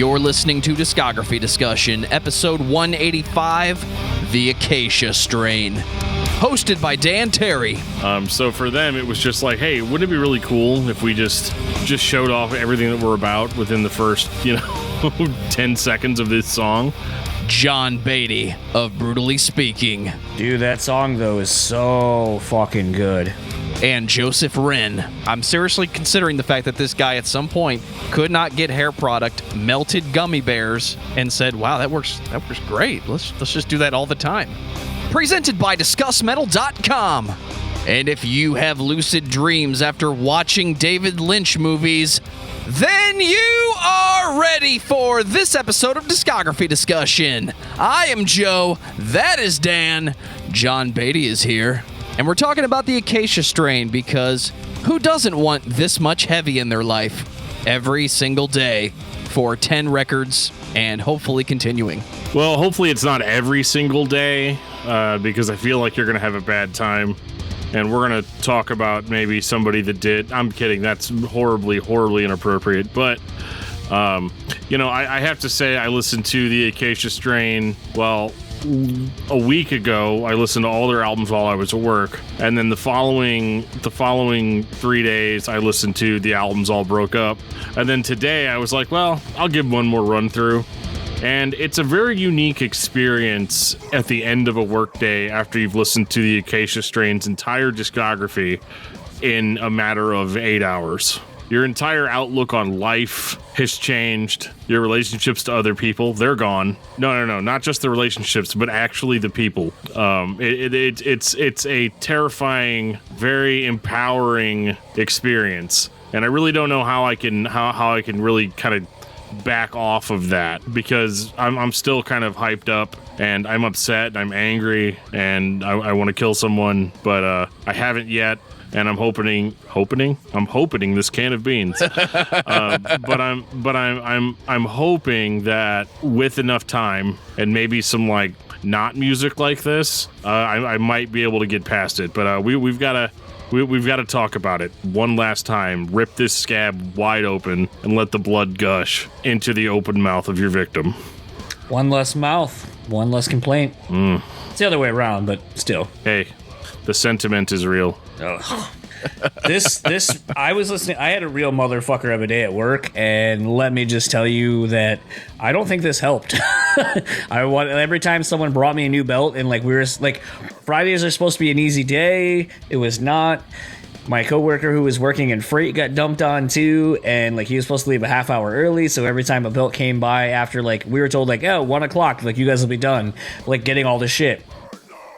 You're listening to Discography Discussion, episode 185, The Acacia Strain. Hosted by Dan Terry. So for them, it was just like, hey, wouldn't it be really cool if we just showed off everything that we're about within the first, 10 seconds of this song? Jon Beatty of Brewtally Speaking. Dude, that song, though, is so fucking good. And Joseph Wren. I'm seriously considering the fact that this guy at some point could not get hair product, melted gummy bears, and said, wow, that works great. Let's just do that all the time. Presented by discussmetal.com. And if you have lucid dreams after watching David Lynch movies, then you are ready for this episode of Discography Discussion. I am Joe. That is Dan. Jon Beatty is here. And we're talking about the Acacia Strain because who doesn't want this much heavy in their life every single day for 10 records and hopefully continuing? Well, hopefully it's not every single day because I feel like you're going to have a bad time. And we're going to talk about maybe somebody that did. I'm kidding. That's horribly inappropriate. But, I have to say I listened to the Acacia Strain, well, a week ago. I listened to all their albums while I was at work. And then the following 3 days, I listened to the albums all broke up. And then today I was like, well, I'll give one more run through. And it's a very unique experience at the end of a workday after you've listened to the Acacia Strain's entire discography in a matter of 8 hours. Your entire outlook on life has changed. Your relationships to other people, they're gone. No, not just the relationships, but actually the people. It's a terrifying, very empowering experience. And I really don't know how I can really kind of back off of that because I'm still kind of hyped up and I'm upset and I'm angry and I want to kill someone, but I haven't yet, and I'm hoping this can of beans. But I'm hoping that with enough time and maybe some like not music like this, I might be able to get past it. But we've got to talk about it one last time. Rip this scab wide open and let the blood gush into the open mouth of your victim. One less mouth, one less complaint. It's the other way around, but still. Hey, the sentiment is real. Ugh. I was listening. I had a real motherfucker of a day at work, and let me just tell you that I don't think this helped. Every time someone brought me a new belt, and we were like, Fridays are supposed to be an easy day. It was not. My coworker who was working in freight got dumped on too, and he was supposed to leave a half hour early. So every time a belt came by after we were told 1 o'clock, you guys will be done, getting all this shit.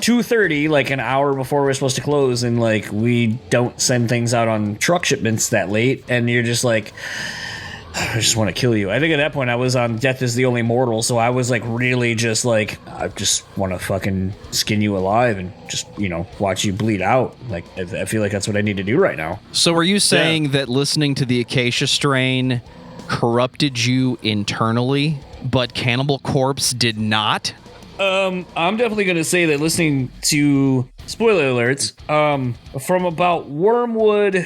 2:30, an hour before we're supposed to close, and we don't send things out on truck shipments that late, and you're just I just want to kill you. I think at that point I was on Death is the Only Mortal, so I was really just I just want to fucking skin you alive and just watch you bleed out. I feel like that's what I need to do right now. So are you saying that listening to the Acacia Strain corrupted you internally, but Cannibal Corpse did not? I'm definitely going to say that listening to, spoiler alerts, from about Wormwood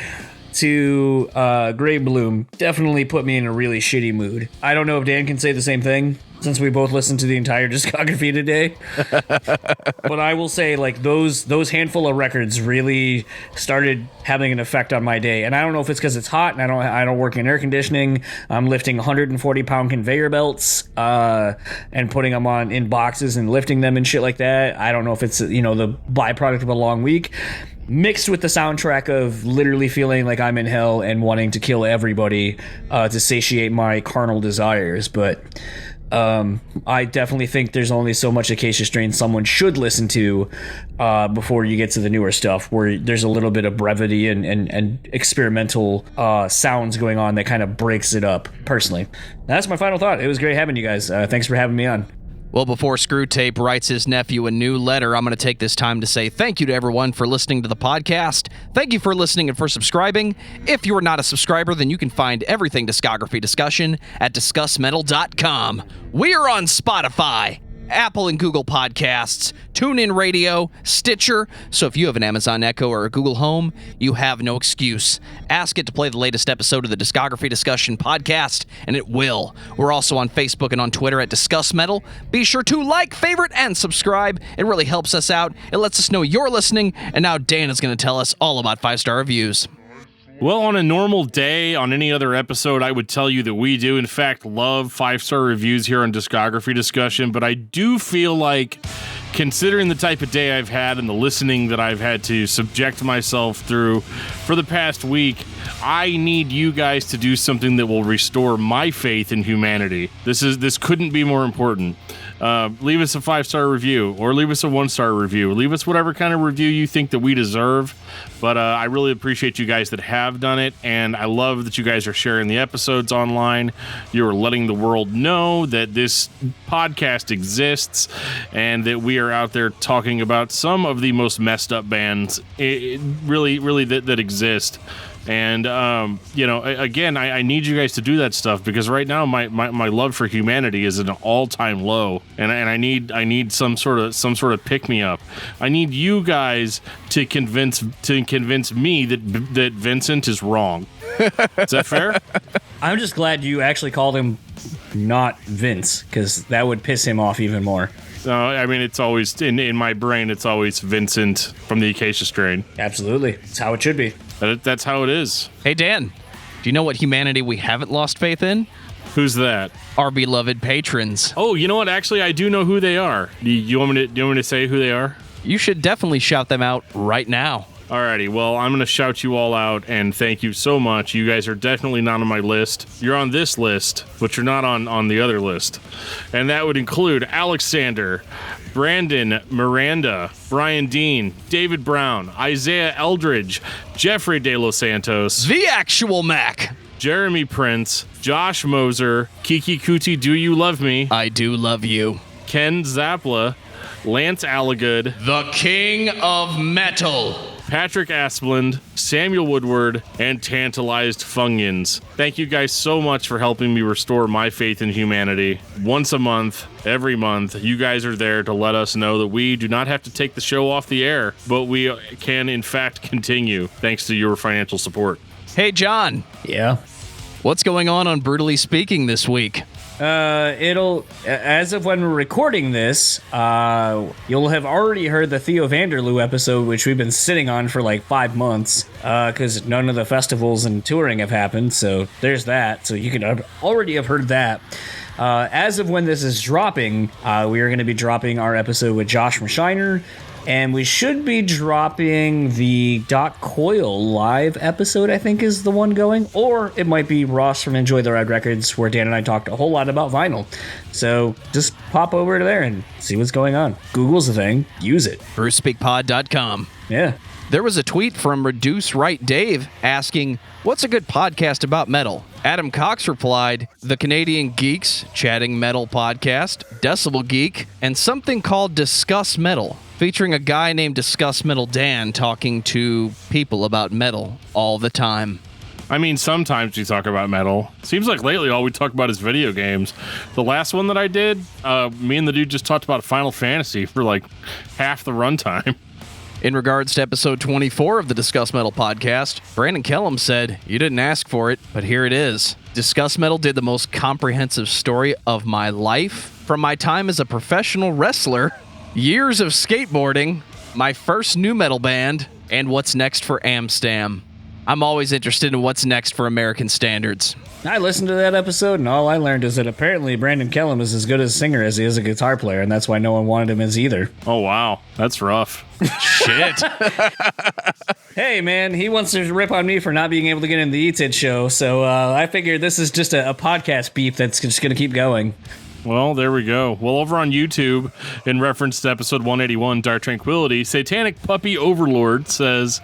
to Grey Bloom definitely put me in a really shitty mood. I don't know if Dan can say the same thing, since we both listened to the entire discography today. But I will say, those handful of records really started having an effect on my day. And I don't know if it's because it's hot and I don't work in air conditioning. I'm lifting 140-pound conveyor belts and putting them in boxes and lifting them and shit like that. I don't know if it's, the byproduct of a long week, mixed with the soundtrack of literally feeling like I'm in hell and wanting to kill everybody to satiate my carnal desires. But I definitely think there's only so much Acacia Strain someone should listen to before you get to the newer stuff, where there's a little bit of brevity and experimental sounds going on that kind of breaks it up. Personally, that's my final thought. It was great having you guys. Thanks for having me on. Well, before Screwtape writes his nephew a new letter, I'm going to take this time to say thank you to everyone for listening to the podcast. Thank you for listening and for subscribing. If you are not a subscriber, then you can find everything Discography Discussion at discussmetal.com. We are on Spotify, Apple and Google Podcasts, TuneIn Radio, Stitcher. So if you have an Amazon Echo or a Google Home, you have no excuse. Ask it to play the latest episode of the Discography Discussion Podcast, and it will. We're also on Facebook and on Twitter at Discuss Metal. Be sure to like, favorite, and subscribe. It really helps us out. It lets us know you're listening. And now Dan is going to tell us all about 5-star reviews. Well, on a normal day, on any other episode, I would tell you that we do, in fact, love 5-star reviews here on Discography Discussion, but I do feel like, considering the type of day I've had and the listening that I've had to subject myself through for the past week, I need you guys to do something that will restore my faith in humanity. This couldn't be more important. Leave us a 5-star review, or leave us a 1-star review. Leave us whatever kind of review you think that we deserve. But I really appreciate you guys that have done it, and I love that you guys are sharing the episodes online. You're letting the world know that this podcast exists, and that we are out there talking about some of the most messed up bands really that exist. And, again, I need you guys to do that stuff, because right now my love for humanity is at an all-time low, and I need some sort of pick-me-up. I need you guys to convince me that Vincent is wrong. Is that fair? I'm just glad you actually called him not Vince, because that would piss him off even more. No, I mean, it's always, in my brain, it's always Vincent from the Acacia Strain. Absolutely. It's how it should be. That's how it is. Hey, Dan, do you know what humanity we haven't lost faith in? Who's that? Our beloved patrons. Oh, you know what? Actually, I do know who they are. Do you want me to say who they are? You should definitely shout them out right now. Alrighty, well, I'm going to shout you all out, and thank you so much. You guys are definitely not on my list. You're on this list, but you're not on the other list. And that would include Alexander, Brandon, Miranda, Brian Dean, David Brown, Isaiah Eldridge, Jeffrey De Los Santos, The Actual Mac, Jeremy Prince, Josh Moser, Kiki Kuti, Do You Love Me? I Do Love You, Ken Zapla, Lance Alligood, The King of Metal, Patrick Asplund, Samuel Woodward, and Tantalized Fungians. Thank you guys so much for helping me restore my faith in humanity. Once a month, every month, you guys are there to let us know that we do not have to take the show off the air, but we can, in fact, continue thanks to your financial support. Hey, John. Yeah. What's going on Brewtally Speaking this week? It'll, as of when we're recording this, you'll have already heard the Theo Vanderloo episode, which we've been sitting on for like 5 months, because none of the festivals and touring have happened, so there's that. So you can already have heard that. As of when this is dropping, we are going to be dropping our episode with Josh Schreiner, and we should be dropping the Doc Coyle live episode, I think is the one going. Or it might be Ross from Enjoy the Ride Records, where Dan and I talked a whole lot about vinyl. So just pop over to there and see what's going on. Google's the thing. Use it. BruceSpeakPod.com. Yeah. There was a tweet from Reduce Right Dave asking, what's a good podcast about metal? Adam Cox replied, The Canadian Geeks, Chatting Metal Podcast, Decibel Geek, and something called Discuss Metal, featuring a guy named Discuss Metal Dan talking to people about metal all the time. I mean, sometimes we talk about metal. Seems like lately all we talk about is video games. The last one that I did, me and the dude just talked about Final Fantasy for like half the runtime. In regards to episode 24 of the Discuss Metal podcast, Brandon Kellum said, you didn't ask for it, but here it is. Discuss Metal did the most comprehensive story of my life. From my time as a professional wrestler, years of skateboarding, my first nu metal band, and what's next for Amstam. I'm always interested in what's next for American standards. I listened to that episode, and all I learned is that apparently Brandon Kellum is as good a singer as he is a guitar player, and that's why no one wanted him as either. Oh, wow. That's rough. Shit. Hey, man, he wants to rip on me for not being able to get in the ETID show, so I figured this is just a podcast beef that's just going to keep going. Well, there we go. Well, over on YouTube, in reference to episode 181, Dark Tranquility, Satanic Puppy Overlord says,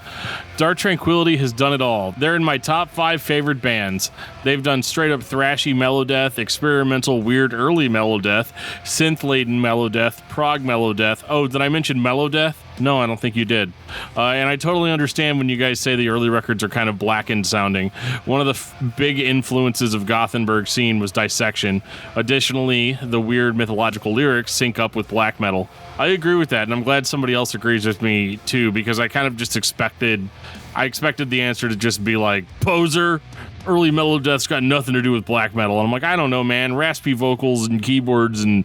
Dark Tranquility has done it all. They're in my top 5 favorite bands. They've done straight-up thrashy melodeath, experimental weird early melodeath, synth-laden melodeath, prog melodeath. Oh, did I mention melodeath? No, I don't think you did. And I totally understand when you guys say the early records are kind of blackened sounding. One of the big influences of Gothenburg scene was dissection. Additionally, the weird mythological lyrics sync up with black metal. I agree with that, and I'm glad somebody else agrees with me too, because I kind of just expected the answer to just be like, poser, early metal death's got nothing to do with black metal. And I'm like, I don't know, man. Raspy vocals and keyboards and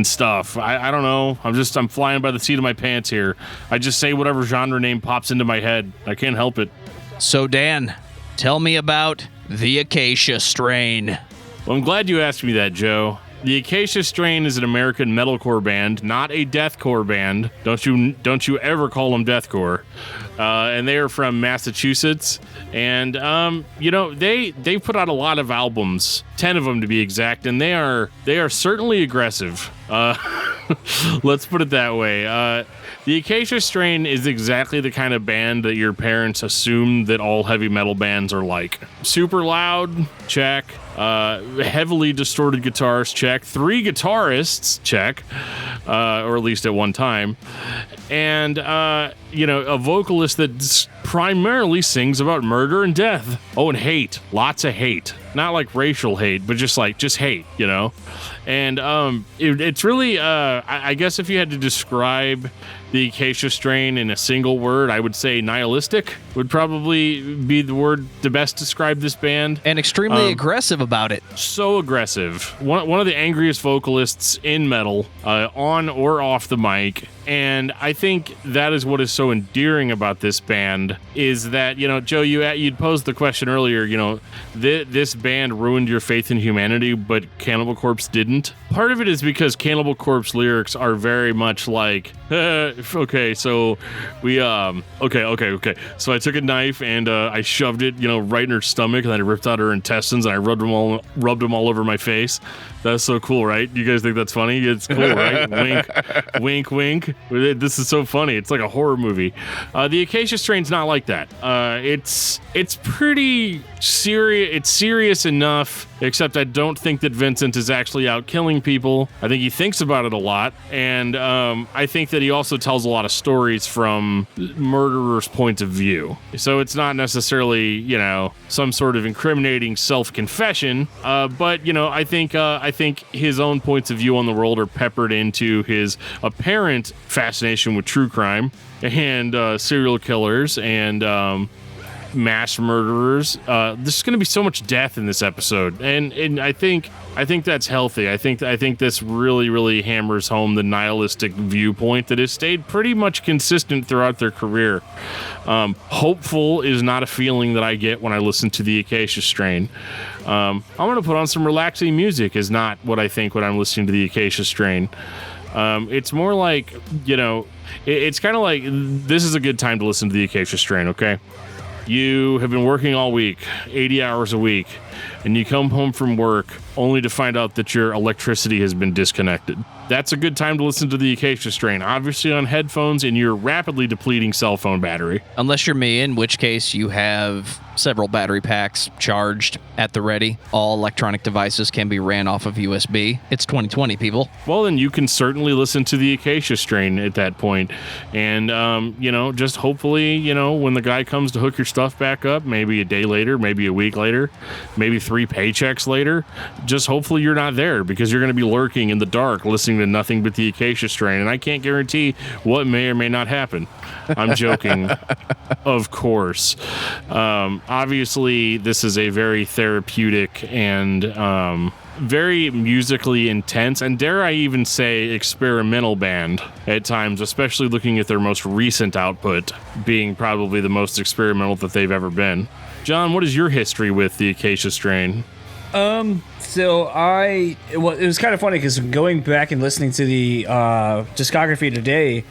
stuff. I don't know. I'm flying by the seat of my pants here. I just say whatever genre name pops into my head. I can't help it. So, Dan, tell me about the Acacia Strain. Well, I'm glad you asked me that, Joe. The Acacia Strain is an American metalcore band, not a deathcore band. Don't you ever call them deathcore. And they are from Massachusetts. And, they put out a lot of albums, 10 of them to be exact, and they are certainly aggressive. Let's put it that way. The Acacia Strain is exactly the kind of band that your parents assume that all heavy metal bands are like. Super loud, check. Heavily distorted guitars, check. 3 guitarists, check. Or at least at one time. And, a vocalist that primarily sings about murder and death. Oh, and hate. Lots of hate. Not like racial hate, but just hate, And it's really, I guess if you had to describe the Acacia Strain in a single word, I would say nihilistic would probably be the word to best describe this band. And extremely aggressive about it. So aggressive. One of the angriest vocalists in metal, on or off the mic. And I think that is what is so endearing about this band is that, Joe, you'd posed the question earlier, this band ruined your faith in humanity, but Cannibal Corpse didn't. Part of it is because Cannibal Corpse lyrics are very much like, okay, so we, okay. So I took a knife and I shoved it, right in her stomach, and then I ripped out her intestines and I rubbed them all over my face. That's so cool, right? You guys think that's funny? It's cool, right? Wink, wink, wink. This is so funny. It's like a horror movie. The Acacia Strain's not like that. It's pretty serious. It's serious enough, except I don't think that Vincent is actually out killing people. I think he thinks about it a lot, and I think that he also tells a lot of stories from murderers' point of view. So it's not necessarily, some sort of incriminating self-confession, but I think his own points of view on the world are peppered into his apparent fascination with true crime and serial killers and mass murderers. There's going to be so much death in this episode, and I think that's healthy. I think this really, really hammers home the nihilistic viewpoint that has stayed pretty much consistent throughout their career. Hopeful is not a feeling that I get when I listen to the Acacia Strain. I'm going to put on some relaxing music is not what I think when I'm listening to the Acacia Strain. It's more like, it's kind of like this is a good time to listen to the Acacia Strain, okay? You have been working all week, 80 hours a week, and you come home from work only to find out that your electricity has been disconnected. That's a good time to listen to the Acacia Strain, obviously on headphones in your rapidly depleting cell phone battery. Unless you're me, in which case you have several battery packs charged at the ready. All electronic devices can be ran off of USB. It's 2020, people. Well, then you can certainly listen to the Acacia Strain at that point. And, just hopefully, when the guy comes to hook your stuff back up, maybe a day later, maybe a week later, maybe 3 paychecks later, just hopefully you're not there because you're going to be lurking in the dark listening to nothing but the Acacia Strain. And I can't guarantee what may or may not happen. I'm joking, of course. Obviously, this is a very therapeutic and very musically intense, and dare I even say experimental band at times, especially looking at their most recent output being probably the most experimental that they've ever been. John, what is your history with the Acacia Strain? So it was kind of funny because going back and listening to the discography today,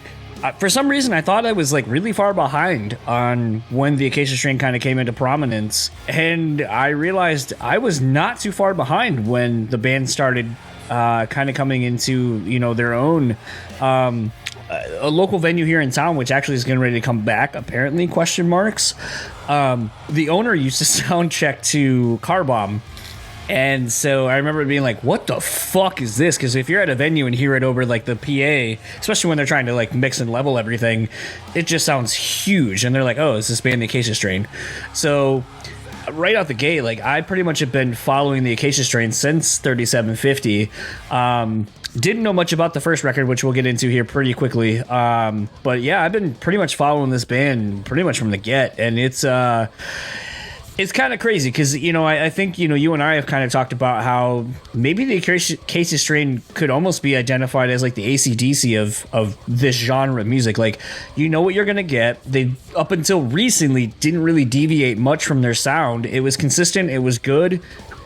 for some reason I thought I was like really far behind on when the Acacia Strain kind of came into prominence, and I realized I was not too far behind when the band started kind of coming into their own. A local venue here in town, which actually is getting ready to come back, apparently, question marks. The owner used to sound check to Car Bomb. And so I remember being like, what the fuck is this? Because if you're at a venue and hear it over like the PA, especially when they're trying to like mix and level everything, it just sounds huge. And they're like, oh, is this band the Acacia Strain? So right out the gate, like I pretty much have been following the Acacia Strain since 3750. Didn't know much about the first record, which we'll get into here pretty quickly. But yeah, I've been pretty much following this band pretty much from the get, and it's kind of crazy because, you know, I think, you know, you and I have kind of talked about how maybe the Acacia Strain could almost be identified as like the AC/DC of this genre of music. Like, you know what you're going to get. They, up until recently, didn't really deviate much from their sound. It was consistent, it was good,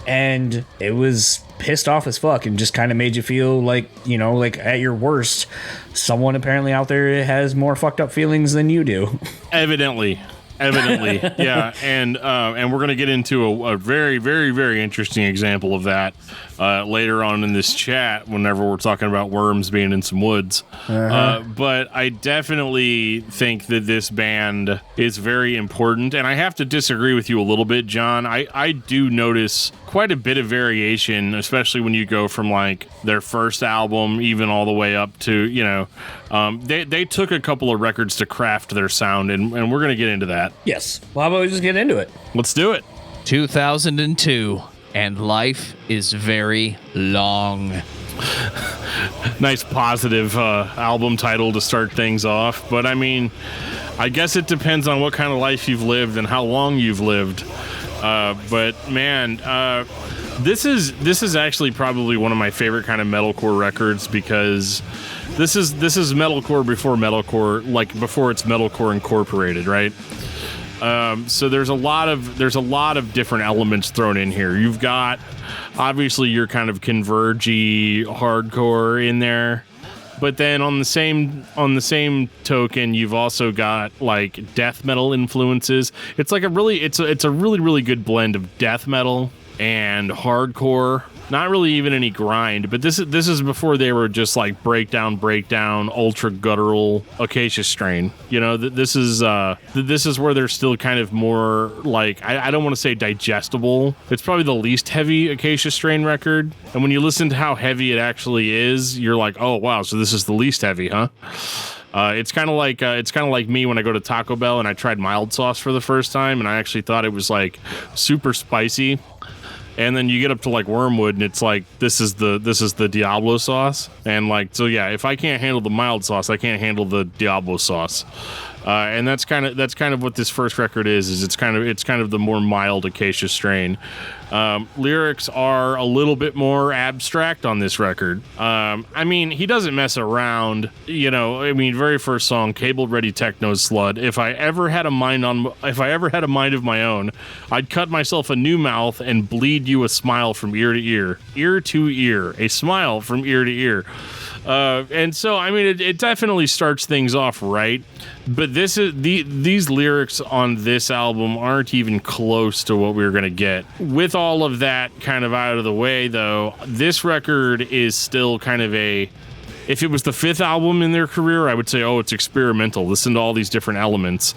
and it was pissed off as fuck and just kind of made you feel like, you know, like at your worst, someone apparently out there has more fucked up feelings than you do. Evidently, yeah, and we're gonna get into a very, very, very interesting example of that later on in this chat. Whenever we're talking about worms being in some woods, but I definitely think that this band is very important, and I have to disagree with you a little bit, John. I do notice quite a bit of variation, especially when you go from like their first album even all the way up to, you know, they took a couple of records to craft their sound, and we're gonna get into that. Yes. Well, how about we just get into it? Let's do it. 2002, and life is very long. Nice positive album title to start things off, but I mean, I guess it depends on what kind of life you've lived and how long you've lived. But man, this is actually probably one of my favorite kind of metalcore records, because this is metalcore before metalcore, like before it's metalcore incorporated, right? So there's a lot of different elements thrown in here. You've got obviously your kind of convergy hardcore in there, but then on the same token, you've also got like death metal influences. It's like a really good blend of death metal and hardcore. Not really even any grind, but this is before they were just like breakdown, ultra guttural Acacia Strain. You know, this is where they're still kind of more like, I don't want to say digestible. It's probably the least heavy Acacia Strain record, and when you listen to how heavy it actually is, you're like, oh wow, so this is the least heavy, huh? It's kind of like me when I go to Taco Bell and I tried mild sauce for the first time, and I actually thought it was like super spicy. And then you get up to like Wormwood, and it's like this is the Diablo sauce, and like, so yeah, if I can't handle the mild sauce, I can't handle the Diablo sauce. And that's kind of what this first record is it's kind of the more mild Acacia Strain. Lyrics are a little bit more abstract on this record. I mean, he doesn't mess around, you know. I mean, very first song, Cable Ready Techno Slut. If I ever had a mind of my own, I'd cut myself a new mouth and bleed you a smile from ear to ear, a smile from ear to ear. And so, I mean, it definitely starts things off right, but these lyrics on this album aren't even close to what we're going to get. With all of that kind of out of the way, though, this record is still kind of if it was the fifth album in their career, I would say, oh, it's experimental. Listen to all these different elements.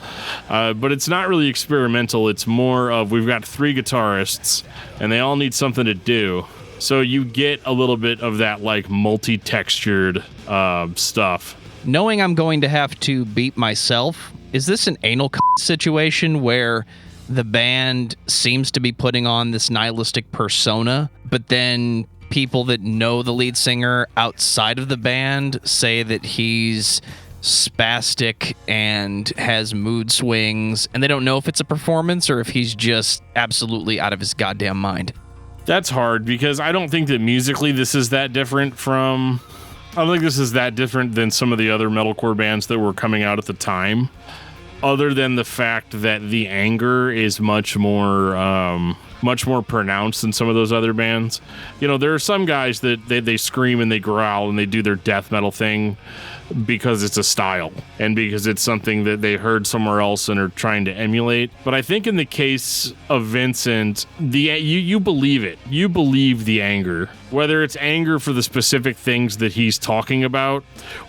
But it's not really experimental. It's more of, we've got three guitarists, and they all need something to do. So you get a little bit of that like multi-textured stuff. Knowing I'm going to have to beat myself, is this an anal situation where the band seems to be putting on this nihilistic persona, but then people that know the lead singer outside of the band say that he's spastic and has mood swings, and they don't know if it's a performance or if he's just absolutely out of his goddamn mind? That's hard, because I don't think that musically this is that different from... I don't think this is that different than some of the other metalcore bands that were coming out at the time, other than the fact that the anger is much more pronounced than some of those other bands. You know, there are some guys that they scream and they growl and they do their death metal thing, because it's a style and because it's something that they heard somewhere else and are trying to emulate. But I think in the case of Vincent, you believe it. You believe the anger, whether it's anger for the specific things that he's talking about,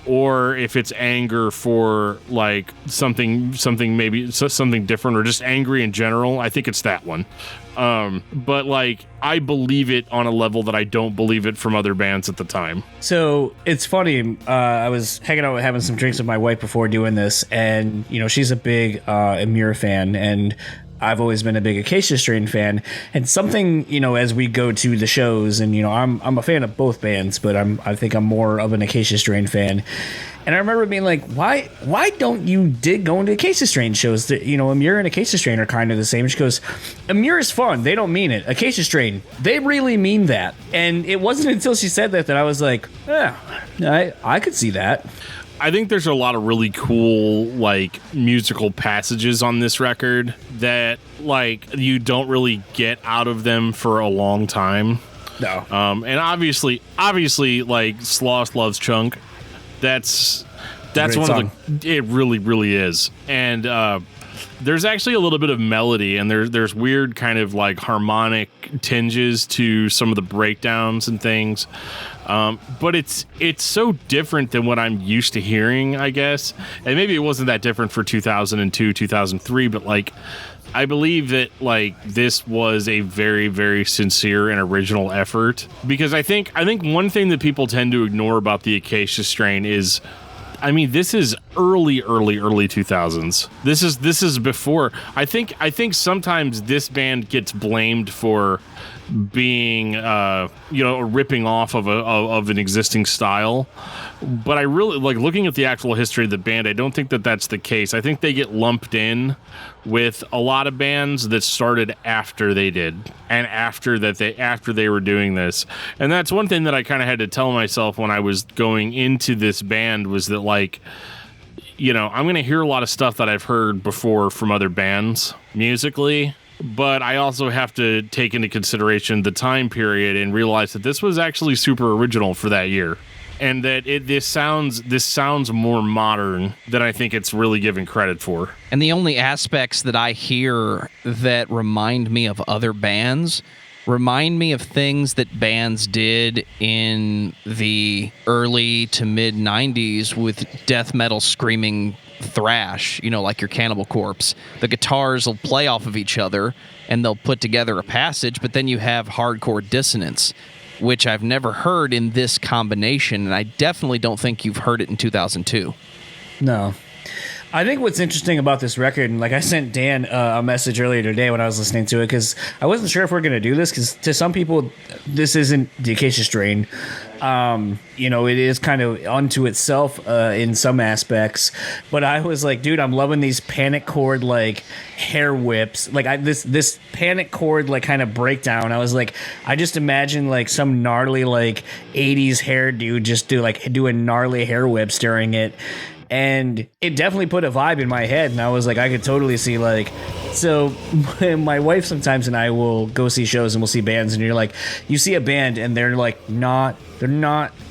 or if it's anger for like something maybe something different, or just angry in general. I think it's that one. But like, I believe it on a level that I don't believe it from other bands at the time. So it's funny. I was hanging out having some drinks with my wife before doing this, and you know, she's a big Amir fan, and I've always been a big Acacia Strain fan. And something, you know, as we go to the shows, and you know, I'm a fan of both bands, but I think I'm more of an Acacia Strain fan. And I remember being like, why don't you dig going to Acacia Strain shows? That, you know, Amir and Acacia Strain are kind of the same. She goes, Amir is fun. They don't mean it. Acacia Strain, they really mean that. And it wasn't until she said that I was like, yeah, I could see that. I think there's a lot of really cool, like, musical passages on this record that, like, you don't really get out of them for a long time. No. And obviously, like, Sloth Loves Chunk. That's one song. of the. It really, really is. And there's actually a little bit of melody, and there's weird kind of like harmonic tinges to some of the breakdowns and things. But it's so different than what I'm used to hearing, I guess. And maybe it wasn't that different for 2002, 2003, but like, I believe that like this was a very, very sincere and original effort, because I think one thing that people tend to ignore about the Acacia Strain is, I mean, this is early 2000s. This is before. I think sometimes this band gets blamed for being ripping off of an existing style, but I really like looking at the actual history of the band. I don't think that that's the case. I think they get lumped in with a lot of bands that started after they did, and after they were doing this. And that's one thing that I kind of had to tell myself when I was going into this band, was that, like, you know, I'm going to hear a lot of stuff that I've heard before from other bands musically, but I also have to take into consideration the time period and realize that this was actually super original for that year, and that this sounds more modern than I think it's really given credit for. And the only aspects that I hear that remind me of other bands remind me of things that bands did in the early to mid 90s with death metal screaming thrash, you know, like your Cannibal Corpse. The guitars will play off of each other and they'll put together a passage, but then you have hardcore dissonance, which I've never heard in this combination, and I definitely don't think you've heard it in 2002. No. I think what's interesting about this record, and like I sent Dan a message earlier today when I was listening to it, because I wasn't sure if we're going to do this, because to some people, this isn't the Acacia Strain. You know, it is kind of unto itself in some aspects, but I was like, dude, I'm loving these panic chord like hair whips, like this panic chord like kind of breakdown. I was like, I just imagine like some gnarly like 80s hair dude just do a gnarly hair whips during it. And it definitely put a vibe in my head, and I was like, I could totally see, like, so my wife sometimes and I will go see shows and we'll see bands, and you're like, you see a band and they're not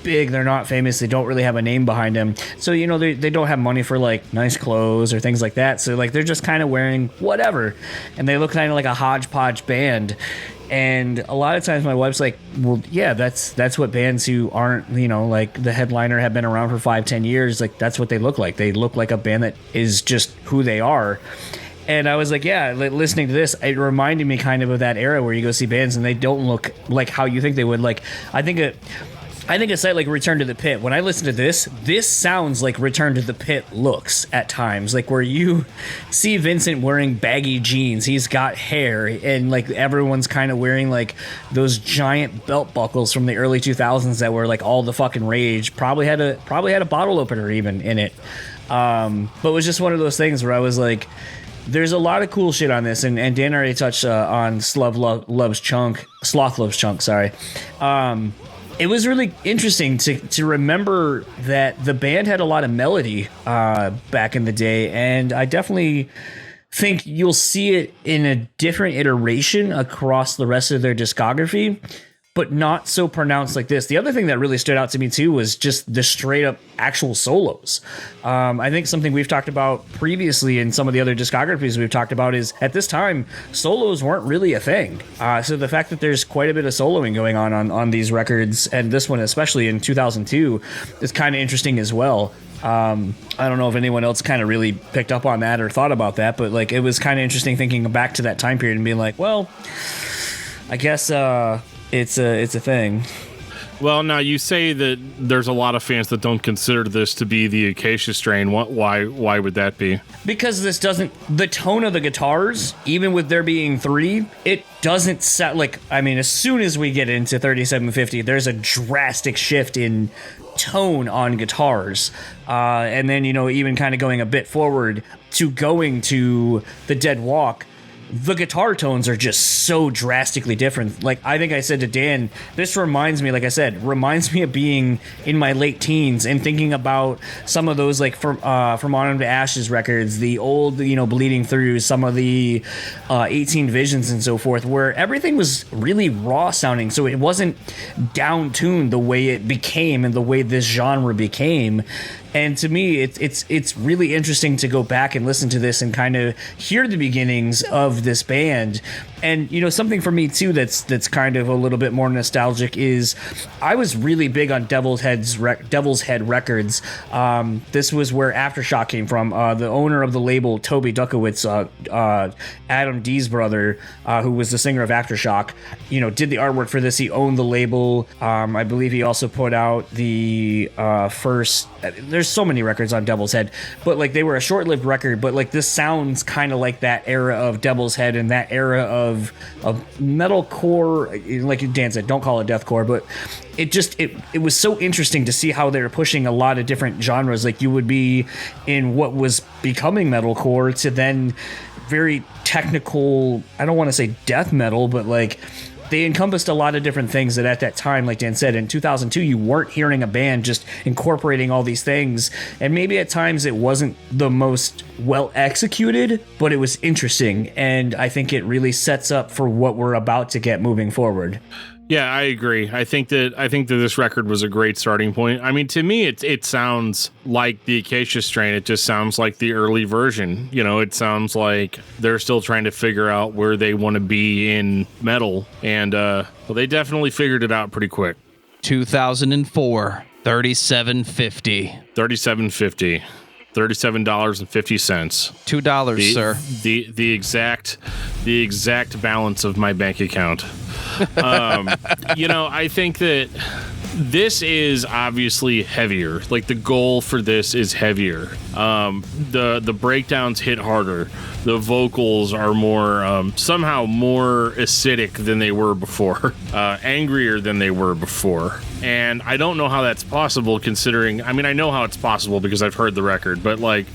big, they're not famous, they don't really have a name behind them, so you know, they don't have money for like nice clothes or things like that, so like they're just kind of wearing whatever, and they look kind of like a hodgepodge band. And a lot of times my wife's like, well, yeah, that's what bands who aren't, you know, like the headliner have been around for 5-10 years, like that's what they look like. They look like a band that is just who they are. And I was like, yeah, listening to this, it reminded me kind of that era where you go see bands and they don't look like how you think they would. Like, I think a site like Return to the Pit, when I listen to this sounds like Return to the Pit looks at times, like where you see Vincent wearing baggy jeans, he's got hair, and like everyone's kind of wearing like those giant belt buckles from the early 2000s that were like all the fucking rage, probably had a bottle opener even in it, but it was just one of those things where I was like, there's a lot of cool shit on this, and Dan already touched on Sloth Loves Chunk, sorry. It was really interesting to remember that the band had a lot of melody back in the day, and I definitely think you'll see it in a different iteration across the rest of their discography. but not so pronounced like this. The other thing that really stood out to me too was just the straight up actual solos. I think something we've talked about previously in some of the other discographies we've talked about is at this time, solos weren't really a thing. So the fact that there's quite a bit of soloing going on these records, and this one especially in 2002, is kind of interesting as well. I don't know if anyone else kind of really picked up on that or thought about that, but like it was kind of interesting thinking back to that time period and being like, well, I guess it's a thing. Well, now you say that there's a lot of fans that don't consider this to be the Acacia Strain. Why would that be? Because this doesn't, the tone of the guitars, even with there being 3, it doesn't sound like, I mean, as soon as we get into 3750, there's a drastic shift in tone on guitars. And then, even kind of going a bit forward to going to the Dead Walk, the guitar tones are just so drastically different. Like, I think I said to Dan, this reminds me of being in my late teens and thinking about some of those, like, from Autumn to Ashes records, the old, Bleeding Through, some of the 18 Visions and so forth, where everything was really raw sounding. So it wasn't down-tuned the way it became and the way this genre became. And to me, it's really interesting to go back and listen to this and kind of hear the beginnings of this band. And, something for me, too, that's kind of a little bit more nostalgic is I was really big on Devil's Head Records. This was where Aftershock came from. The owner of the label, Toby Dukowitz, Adam D's brother, who was the singer of Aftershock, did the artwork for this. He owned the label. I believe he also put out the first... There's so many records on Devil's Head, but like they were a short-lived record, but like this sounds kind of like that era of Devil's Head and that era of metalcore, like Dan said, don't call it deathcore, but it was so interesting to see how they were pushing a lot of different genres. Like you would be in what was becoming metalcore to then very technical, I don't want to say death metal, but like they encompassed a lot of different things that at that time, like Dan said, in 2002, you weren't hearing a band just incorporating all these things. And maybe at times it wasn't the most well executed, but it was interesting. And I think it really sets up for what we're about to get moving forward. Yeah, I agree. I think that this record was a great starting point. I mean, to me, it sounds like the Acacia Strain. It just sounds like the early version. It sounds like they're still trying to figure out where they want to be in metal. And, they definitely figured it out pretty quick. 2004, 3750. $37.50. $37.50. $2, sir. The exact balance of my bank account. I think that this is obviously heavier. Like the goal for this is heavier. The breakdowns hit harder. The vocals are more somehow more acidic than they were before, angrier than they were before. And I don't know how that's possible considering, I mean, I know how it's possible because I've heard the record, but like,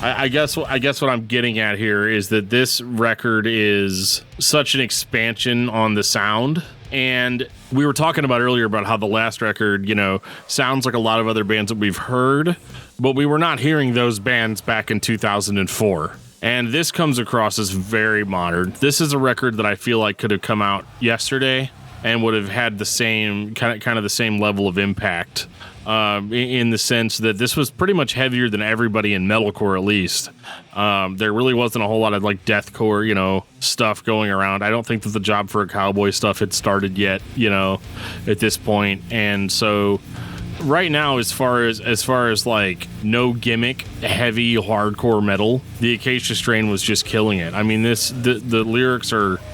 I guess what I'm getting at here is that this record is such an expansion on the sound. And we were talking about earlier about how the last record, sounds like a lot of other bands that we've heard, but we were not hearing those bands back in 2004. And this comes across as very modern. This is a record that I feel like could have come out yesterday and would have had the same kind of the same level of impact. In the sense that this was pretty much heavier than everybody in metalcore, at least. There really wasn't a whole lot of like deathcore, stuff going around. I don't think that the Job for a Cowboy stuff had started yet, at this point. And so right now, as far as like no gimmick, heavy hardcore metal, the Acacia Strain was just killing it. I mean, the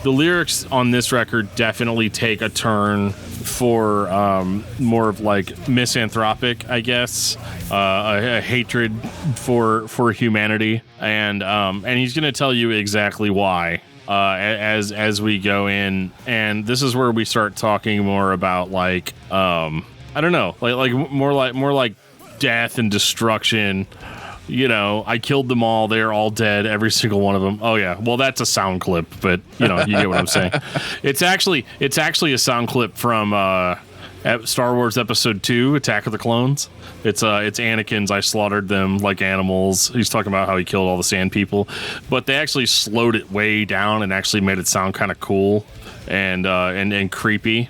lyrics on this record definitely take a turn for more of like misanthropic, I guess, a hatred for humanity, and he's gonna tell you exactly why. As we go in, and this is where we start talking more about like I don't know, like more like death and destruction. I killed them all. They're all dead. Every single one of them. Oh yeah. Well, that's a sound clip, but you get what I'm saying. It's actually a sound clip from Star Wars Episode 2, Attack of the Clones. It's Anakin's "I slaughtered them like animals." He's talking about how he killed all the sand people, but they actually slowed it way down and actually made it sound kind of cool and creepy.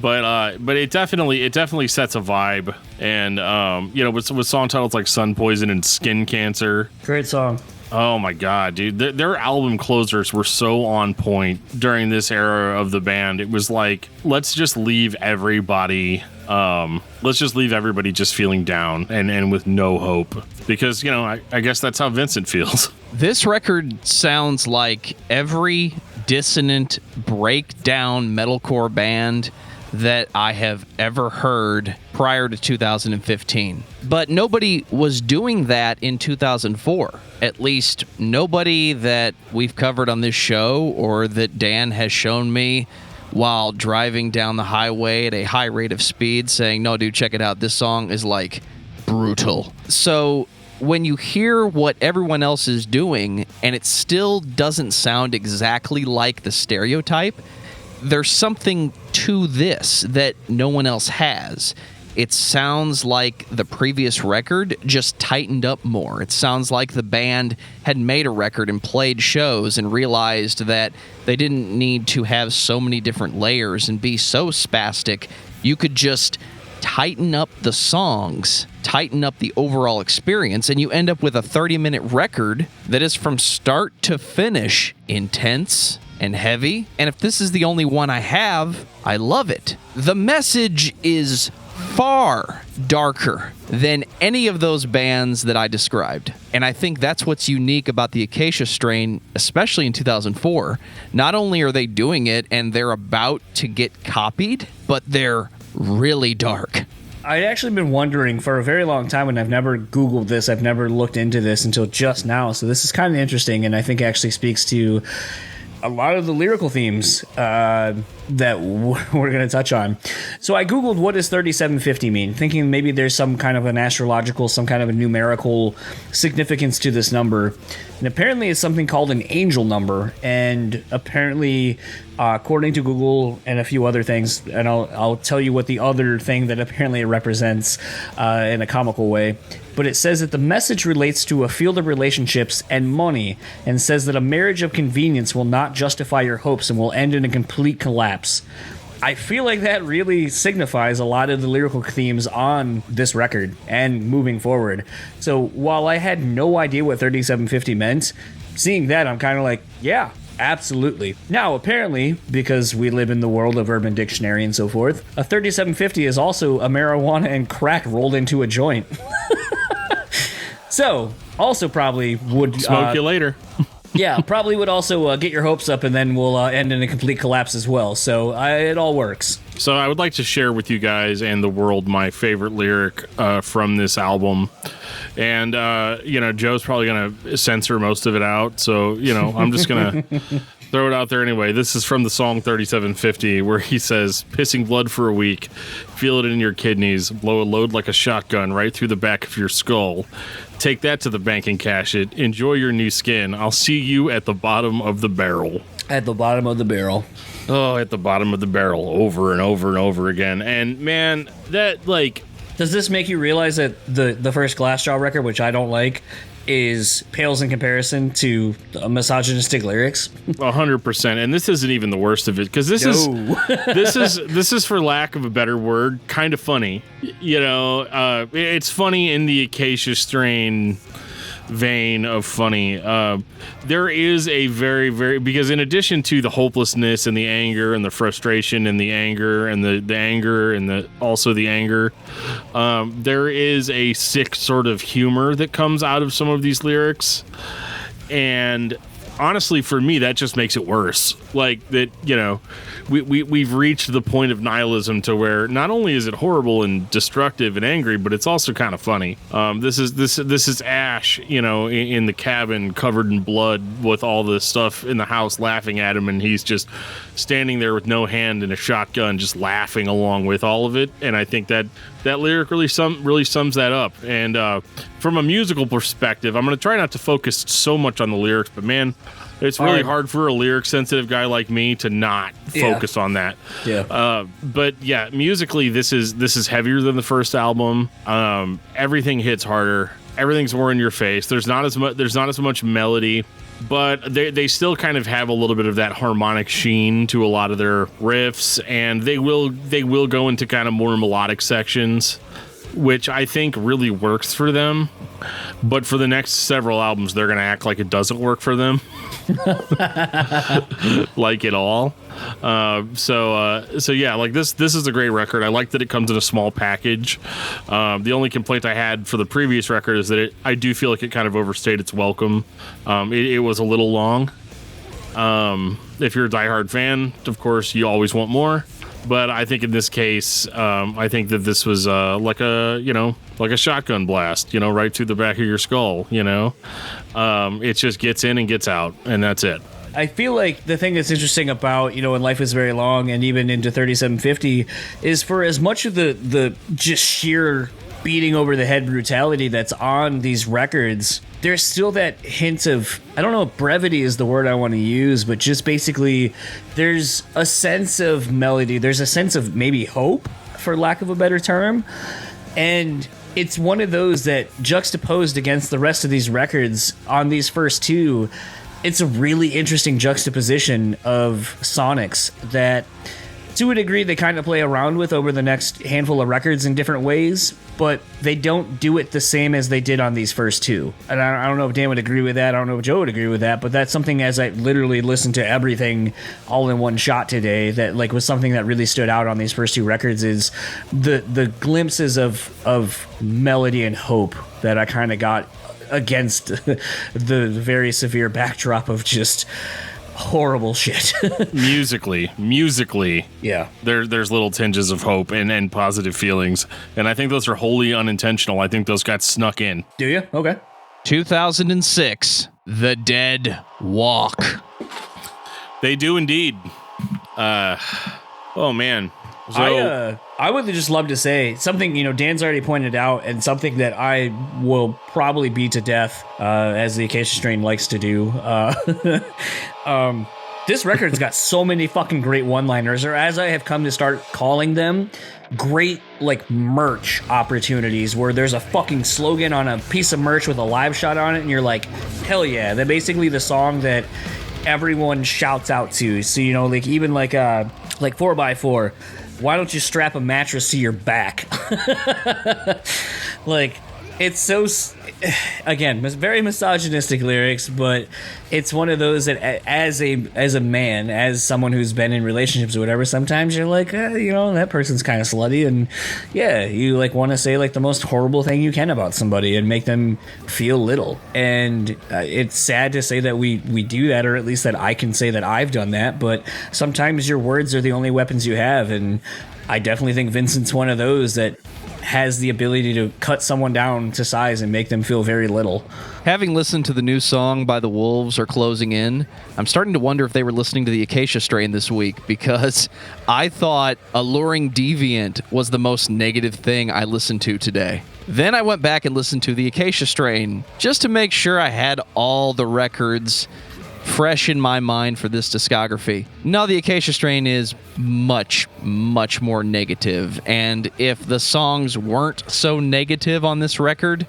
But it definitely sets a vibe. And with song titles like "Sun Poison" and "Skin Cancer." Great song. Oh my God, dude. Their album closers were so on point during this era of the band. It was like, let's just leave everybody just feeling down and with no hope. Because, I guess that's how Vincent feels. This record sounds like every dissonant breakdown metalcore band that I have ever heard prior to 2015. But nobody was doing that in 2004. At least nobody that we've covered on this show or that Dan has shown me while driving down the highway at a high rate of speed saying, "No, dude, check it out. This song is like brutal." So when you hear what everyone else is doing and it still doesn't sound exactly like the stereotype, there's something to this that no one else has. It sounds like the previous record, just tightened up more. It sounds like the band had made a record and played shows and realized that they didn't need to have so many different layers and be so spastic. You could just tighten up the songs, tighten up the overall experience, and you end up with a 30-minute record that is from start to finish intense and heavy. And if this is the only one I have, I love it. The message is far darker than any of those bands that I described. And I think that's what's unique about the Acacia Strain, especially in 2004. Not only are they doing it and they're about to get copied, but they're really dark. I'd actually been wondering for a very long time, and I've never Googled this, I've never looked into this until just now. So this is kind of interesting, and I think actually speaks to a lot of the lyrical themes that we're going to touch on. So I Googled, what does 3750 mean? Thinking maybe there's some kind of an astrological, some kind of a numerical significance to this number. And apparently it's something called an angel number. And apparently, according to Google and a few other things, and I'll tell you what the other thing that apparently it represents in a comical way. But it says that the message relates to a field of relationships and money, and says that a marriage of convenience will not justify your hopes and will end in a complete collapse. I feel like that really signifies a lot of the lyrical themes on this record and moving forward. So while I had no idea what 3750 meant, seeing that I'm kind of like, yeah, absolutely. Now, apparently, because we live in the world of Urban Dictionary and so forth, a 3750 is also a marijuana and crack rolled into a joint. So, also probably would... Smoke you later. Yeah, probably would also get your hopes up and then will end in a complete collapse as well. So, it all works. So I would like to share with you guys and the world my favorite lyric from this album. And, Joe's probably going to censor most of it out. So, I'm just going to throw it out there anyway. This is from the song 3750, where he says, "Pissing blood for a week, feel it in your kidneys, blow a load like a shotgun right through the back of your skull. Take that to the bank and cash it. Enjoy your new skin. I'll see you at the bottom of the barrel." At the bottom of the barrel. Oh, at the bottom of the barrel, over and over and over again. And man, that Does this make you realize that the first Glassjaw record, which I don't like, pales in comparison to misogynistic lyrics? 100%. And this isn't even the worst of it, because this is for lack of a better word, kind of funny. It's funny in the Acacia Strain vein of funny. There is a very, very, because in addition to the hopelessness and the anger and the frustration and the anger and the anger and also the anger, there is a sick sort of humor that comes out of some of these lyrics. And honestly, for me, that just makes it worse. Like that, we've reached the point of nihilism to where not only is it horrible and destructive and angry, but it's also kind of funny. This is Ash, in the cabin covered in blood with all the stuff in the house laughing at him, and he's just standing there with no hand and a shotgun, just laughing along with all of it. And I think that lyric really sums that up. And from a musical perspective, I'm going to try not to focus so much on the lyrics, but man, It's really hard for a lyric sensitive guy like me to not focus on that. Yeah. But yeah, musically, this is heavier than the first album. Everything hits harder. Everything's more in your face. There's not as much melody, but they still kind of have a little bit of that harmonic sheen to a lot of their riffs, and they will go into kind of more melodic sections, which I think really works for them. But for the next several albums, they're going to act like it doesn't work for them. Like at all. So yeah, like this is a great record. I like that it comes in a small package. The only complaint I had for the previous record is that I do feel like it kind of overstayed its welcome. It was a little long. If you're a diehard fan, of course, you always want more. But I think in this case, I think that this was like a shotgun blast, right through the back of your skull. It just gets in and gets out, and that's it. I feel like the thing that's interesting about, when Life is Very Long and even into 3750 is for as much of the just sheer beating over the head brutality that's on these records, there's still that hint of, I don't know if brevity is the word I want to use, but just basically there's a sense of melody. There's a sense of maybe hope, for lack of a better term. And it's one of those that juxtaposed against the rest of these records on these first two, it's a really interesting juxtaposition of sonics that, to a degree, they kind of play around with over the next handful of records in different ways, but they don't do it the same as they did on these first two. And I don't know if Dan would agree with that. I don't know if Joe would agree with that, but that's something, as I literally listened to everything all in one shot today, that like was something that really stood out on these first two records is the glimpses of melody and hope that I kind of got against the very severe backdrop of just horrible shit. musically, yeah, there's little tinges of hope and positive feelings, and I think those are wholly unintentional. I think those got snuck in. Do you? Okay. 2006, The Dead Walk. They do indeed. Oh man. So, I would just love to say something, Dan's already pointed out, and something that I will probably beat to death, as the Acacia Strain likes to do. This record's got so many fucking great one-liners, or as I have come to start calling them, great, like, merch opportunities where there's a fucking slogan on a piece of merch with a live shot on it, and you're like, hell yeah. They're basically the song that everyone shouts out to. So, like, even like 4x4, why don't you strap a mattress to your back? Like, it's so, again, very misogynistic lyrics, but it's one of those that as a man, as someone who's been in relationships or whatever, sometimes you're like, that person's kind of slutty, and yeah, you like want to say like the most horrible thing you can about somebody and make them feel little. And it's sad to say that we do that, or at least that I can say that I've done that, but sometimes your words are the only weapons you have, and I definitely think Vincent's one of those that has the ability to cut someone down to size and make them feel very little. Having listened to the new song by the Wolves or Closing In, I'm starting to wonder if they were listening to the Acacia Strain this week, because I thought Alluring Deviant was the most negative thing I listened to today. Then I went back and listened to the Acacia Strain just to make sure I had all the records fresh in my mind for this discography. No, the Acacia Strain is much, much more negative. And if the songs weren't so negative on this record,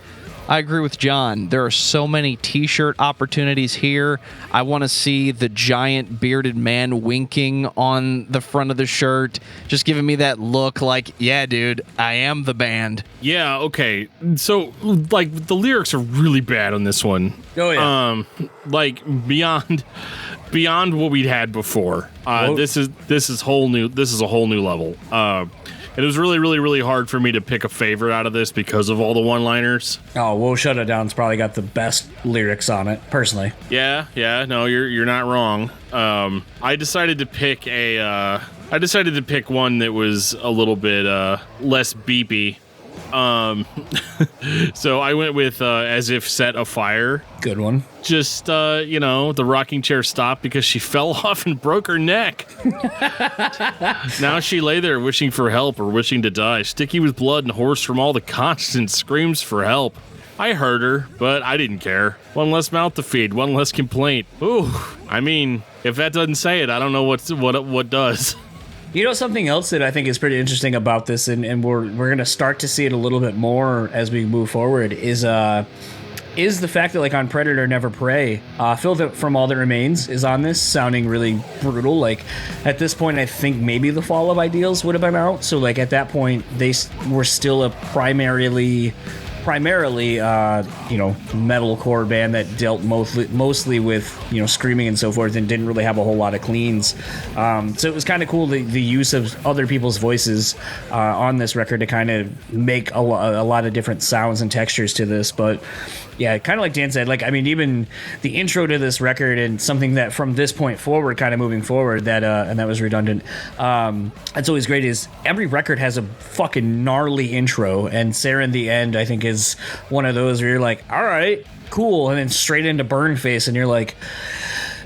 I agree with John. There are so many t-shirt opportunities here. I want to see the giant bearded man winking on the front of the shirt, just giving me that look like, yeah, dude, I am the band. Yeah, okay. So, like, the lyrics are really bad on this one. Oh, yeah. Like, beyond what we'd had before. This is a whole new level. It was really, really, really hard for me to pick a favorite out of this because of all the one-liners. Oh, Whoa, Shut It Down's probably got the best lyrics on it, personally. Yeah, no, you're not wrong. I decided to pick one that was a little bit less beepy. So I went with As If Set Afire. Good one. Just, the rocking chair stopped because she fell off and broke her neck. Now she lay there wishing for help or wishing to die, sticky with blood and hoarse from all the constant screams for help. I heard her, but I didn't care. One less mouth to feed, one less complaint. Ooh, I mean, if that doesn't say it, I don't know what does. You know, something else that I think is pretty interesting about this, and we're going to start to see it a little bit more as we move forward, is the fact that, like, on Predator Never Prey, Phil From All That Remains is on this, sounding really brutal. Like, at this point, I think maybe The Fall of Ideals would have been out. So, like, at that point, they were still a primarily metalcore band that dealt mostly with, screaming and so forth, and didn't really have a whole lot of cleans. So it was kind of cool, the use of other people's voices on this record to kind of make a lot of different sounds and textures to this. But yeah, kind of like Dan said, like, I mean, even the intro to this record, and something that from this point forward, kind of moving forward, that and that was redundant, that's always great, is every record has a fucking gnarly intro, and Sarah in the End, I think, is one of those where you're like, all right, cool, and then straight into Burn Face, and you're like,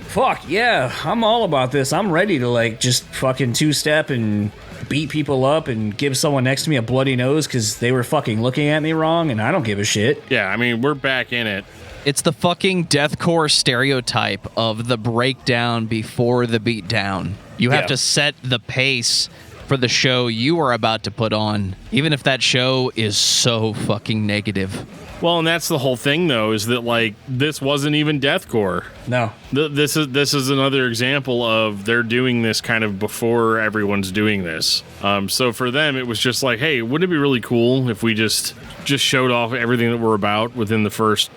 fuck yeah, I'm all about this. I'm ready to, like, just fucking two-step and beat people up and give someone next to me a bloody nose because they were fucking looking at me wrong, and I don't give a shit. Yeah, I mean, we're back in it. It's the fucking deathcore stereotype of the breakdown before the beatdown. You have to set the pace for the show you are about to put on, even if that show is so fucking negative. Well, and that's the whole thing, though, is that, like, this wasn't even deathcore. No. This is another example of they're doing this kind of before everyone's doing this. So for them, it was just like, hey, wouldn't it be really cool if we just showed off everything that we're about within the first,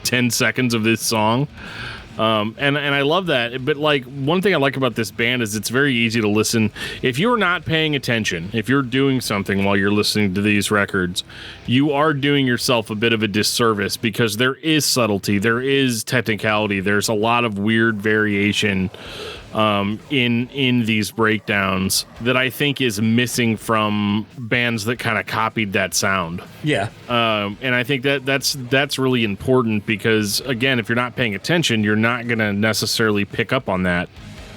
10 seconds of this song? And I love that. But, like, one thing I like about this band is it's very easy to listen. If you're not paying attention, if you're doing something while you're listening to these records, you are doing yourself a bit of a disservice, because there is subtlety, there is technicality, there's a lot of weird variation in these breakdowns that I think is missing from bands that kind of copied that sound. Yeah. And I think that's really important, because, again, if you're not paying attention, you're not going to necessarily pick up on that.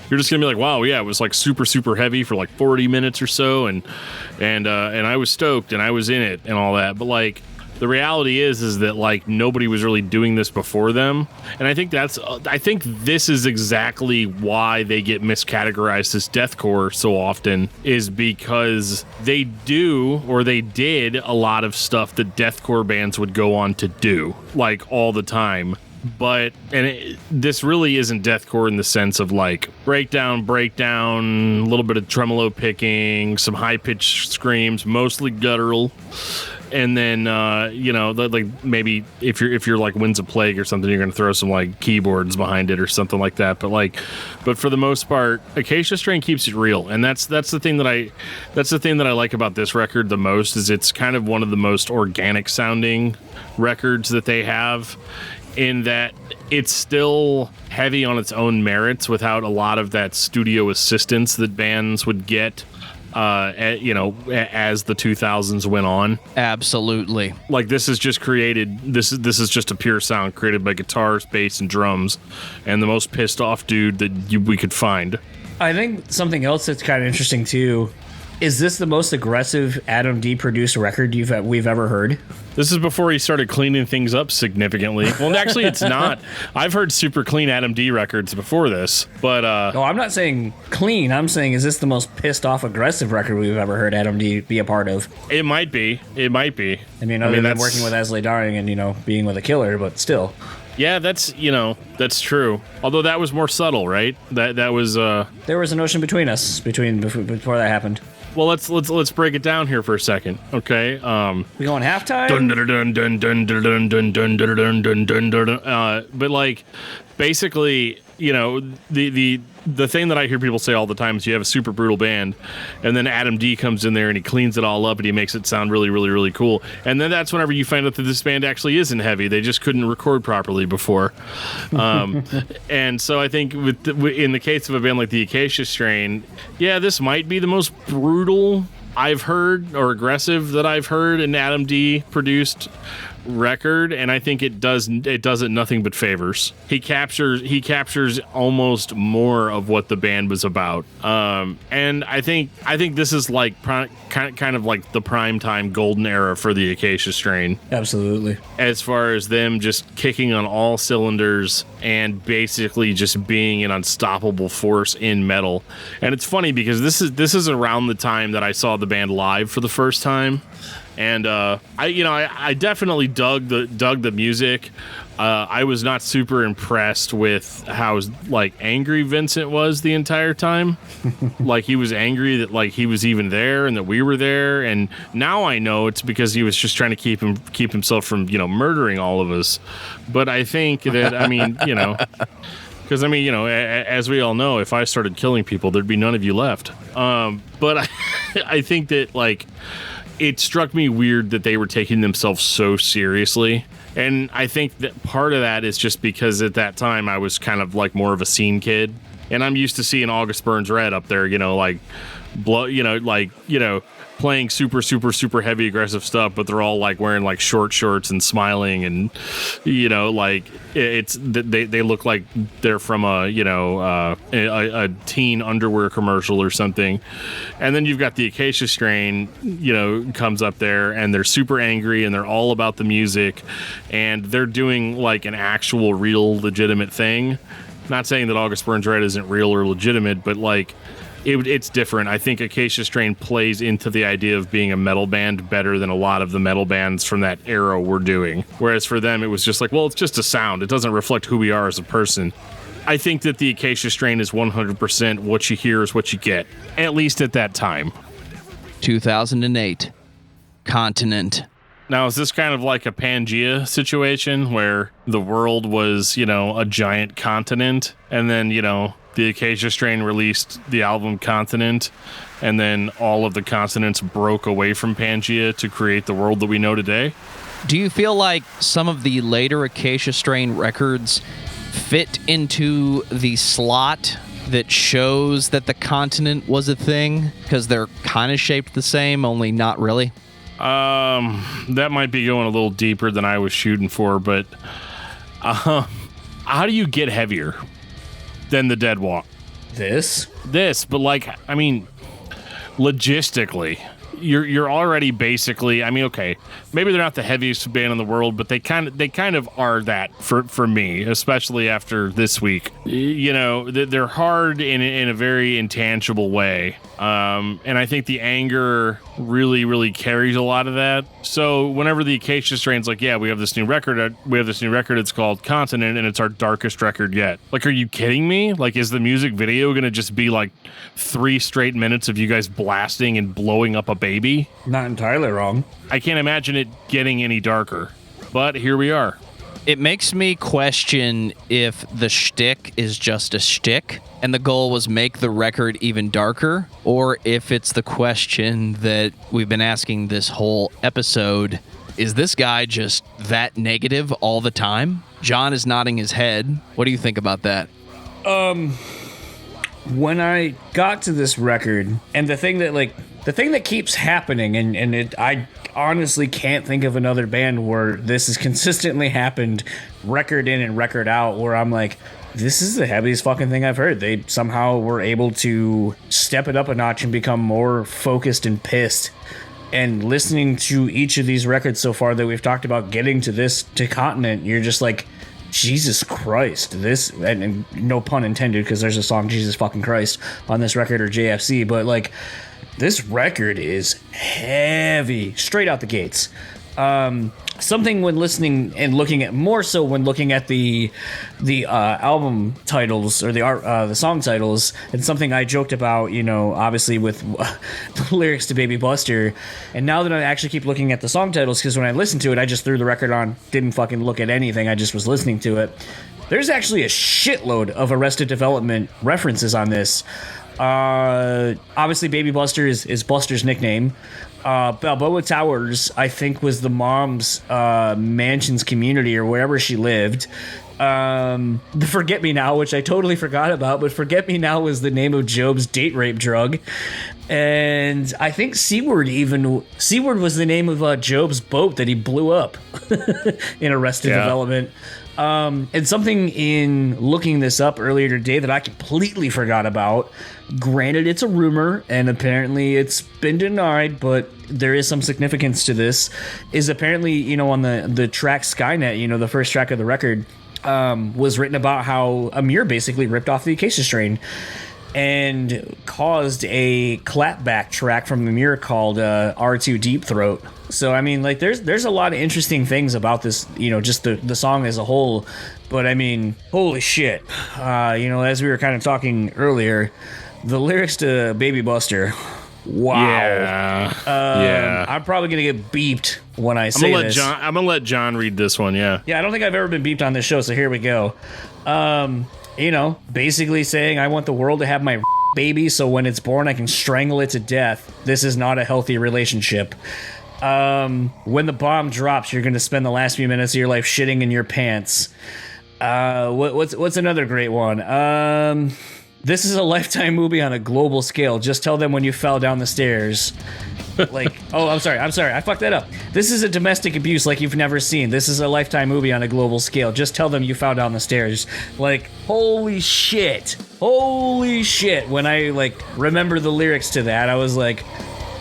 You're just going to be like, wow, yeah, it was like super, super heavy for like 40 minutes or so, and I was stoked and I was in it and all that. But, like, the reality is that, like, nobody was really doing this before them. And I think this is exactly why they get miscategorized as deathcore so often, is because they did a lot of stuff that deathcore bands would go on to do, like, all the time. But this really isn't deathcore in the sense of, like, breakdown, a little bit of tremolo picking, some high-pitched screams, mostly guttural. And then, like, maybe if you're like Winds of Plague or something, you're going to throw some, like, keyboards behind it or something like that. But for the most part, Acacia Strain keeps it real, and that's the thing that I like about this record the most, is it's kind of one of the most organic sounding records that they have, in that it's still heavy on its own merits without a lot of that studio assistance that bands would get. As the 2000s went on. Absolutely. Like, this is just created, this is just a pure sound created by guitars, bass, and drums, and the most pissed off dude that we could find. I think something else that's kind of interesting too, is this the most aggressive Adam D produced record we've ever heard? This is before he started cleaning things up significantly. Well, actually, it's not. I've heard super clean Adam D records before this, but... No, I'm not saying clean. I'm saying, is this the most pissed off aggressive record we've ever heard Adam D be a part of? It might be. I mean, other than working with Asley Dying and, being with a killer, but still. Yeah, that's true. Although that was more subtle, right? That was... There was an ocean between us, before that happened. Well, let's break it down here for a second, okay? We going halftime? But, like, basically, the thing that I hear people say all the time is you have a super brutal band, and then Adam D comes in there and he cleans it all up and he makes it sound really, really, really cool. And then that's whenever you find out that this band actually isn't heavy. They just couldn't record properly before. And so I think in the case of a band like the Acacia Strain, yeah, this might be the most brutal I've heard, or aggressive that I've heard an Adam D produced record, and I think it does it nothing but favors. He captures almost more of what the band was about. And I think this is like kind of like the primetime golden era for the Acacia Strain. Absolutely. As far as them just kicking on all cylinders and basically just being an unstoppable force in metal. And it's funny because this is around the time that I saw the band live for the first time. And I definitely dug the music. I was not super impressed with how like angry Vincent was the entire time. Like he was angry that like he was even there and that we were there. And now I know it's because he was just trying to keep himself from murdering all of us. But I think that because as we all know, if I started killing people, there'd be none of you left. But I think that like. It struck me weird that they were taking themselves so seriously. And I think that part of that is just because at that time I was kind of like more of a scene kid. And I'm used to seeing August Burns Red up there, playing super, super, super heavy aggressive stuff, but they're all like wearing like short shorts and smiling and, they look like they're from a teen underwear commercial or something. And then you've got the Acacia Strain, comes up there and they're super angry and they're all about the music and they're doing like an actual real legitimate thing. Not saying that August Burns Red isn't real or legitimate, but like, it's different. I think Acacia Strain plays into the idea of being a metal band better than a lot of the metal bands from that era were doing. Whereas for them, it was just like, well, it's just a sound. It doesn't reflect who we are as a person. I think that the Acacia Strain is 100% what you hear is what you get, at least at that time. 2008, Continent. Now, is this kind of like a Pangea situation where the world was, a giant continent and then, the Acacia Strain released the album Continent, and then all of the continents broke away from Pangea to create the world that we know today? Do you feel like some of the later Acacia Strain records fit into the slot that shows that the continent was a thing? Because they're kind of shaped the same, only not really? That might be going a little deeper than I was shooting for, but how do you get heavier than the Dead Walk? This, but like, I mean, logistically, you're already basically, I mean, okay, maybe they're not the heaviest band in the world, but they kind of are that for me, especially after this week. They're hard in a very intangible way. And I think the anger really, really carries a lot of that. So whenever the Acacia Strain's like, yeah, we have this new record, it's called Continent, and it's our darkest record yet. Like, are you kidding me? Like, is the music video going to just be like 3 straight minutes of you guys blasting and blowing up a baby? Not entirely wrong. I can't imagine it getting any darker, but here we are. It makes me question if the shtick is just a shtick and the goal was make the record even darker, or if it's the question that we've been asking this whole episode. Is this guy just that negative all the time? John is nodding his head. What do you think about that? When I got to this record, and the thing that keeps happening, I honestly can't think of another band where this has consistently happened, record in and record out, where I'm like, this is the heaviest fucking thing I've heard. They somehow were able to step it up a notch and become more focused and pissed. And listening to each of these records so far that we've talked about getting to Continent, you're just like, Jesus Christ, this, and no pun intended, because there's a song Jesus fucking Christ on this record, or JFC, but like, this record is heavy straight out the gates. Something when listening and looking at, more so when looking at the album titles or the song titles, and something I joked about, obviously with the lyrics to Baby Buster. And now that I actually keep looking at the song titles, because when I listened to it, I just threw the record on, didn't fucking look at anything, I just was listening to it. There's actually a shitload of Arrested Development references on this. Obviously Baby Buster is Buster's nickname. Balboa Towers, I think, was the mom's mansion's community or wherever she lived. The Forget Me Now, which I totally forgot about, but Forget Me Now was the name of Job's date rape drug. And I think Seaward was the name of Job's boat that he blew up in Arrested Development. And something in looking this up earlier today that I completely forgot about, granted it's a rumor and apparently it's been denied, but there is some significance to this, is apparently, on the track Skynet, the first track of the record, was written about how Amir basically ripped off the Acacia Strain and caused a clapback track from Amir called R2 Deep Throat. So, I mean, like, there's a lot of interesting things about this, just the song as a whole. But, I mean, holy shit. As we were kind of talking earlier, the lyrics to Baby Buster, wow. Yeah. I'm probably going to get beeped when I say this. I'm going to let John read this one, yeah. Yeah, I don't think I've ever been beeped on this show, so here we go. Basically saying, I want the world to have my baby, so when it's born, I can strangle it to death. This is not a healthy relationship. When the bomb drops, you're going to spend the last few minutes of your life shitting in your pants. What's another great one? This is a Lifetime movie on a global scale. Just tell them when you fell down the stairs. I'm sorry. I fucked that up. This is a domestic abuse like you've never seen. This is a Lifetime movie on a global scale. Just tell them you fell down the stairs. Like, holy shit. When I, remember the lyrics to that, I was like,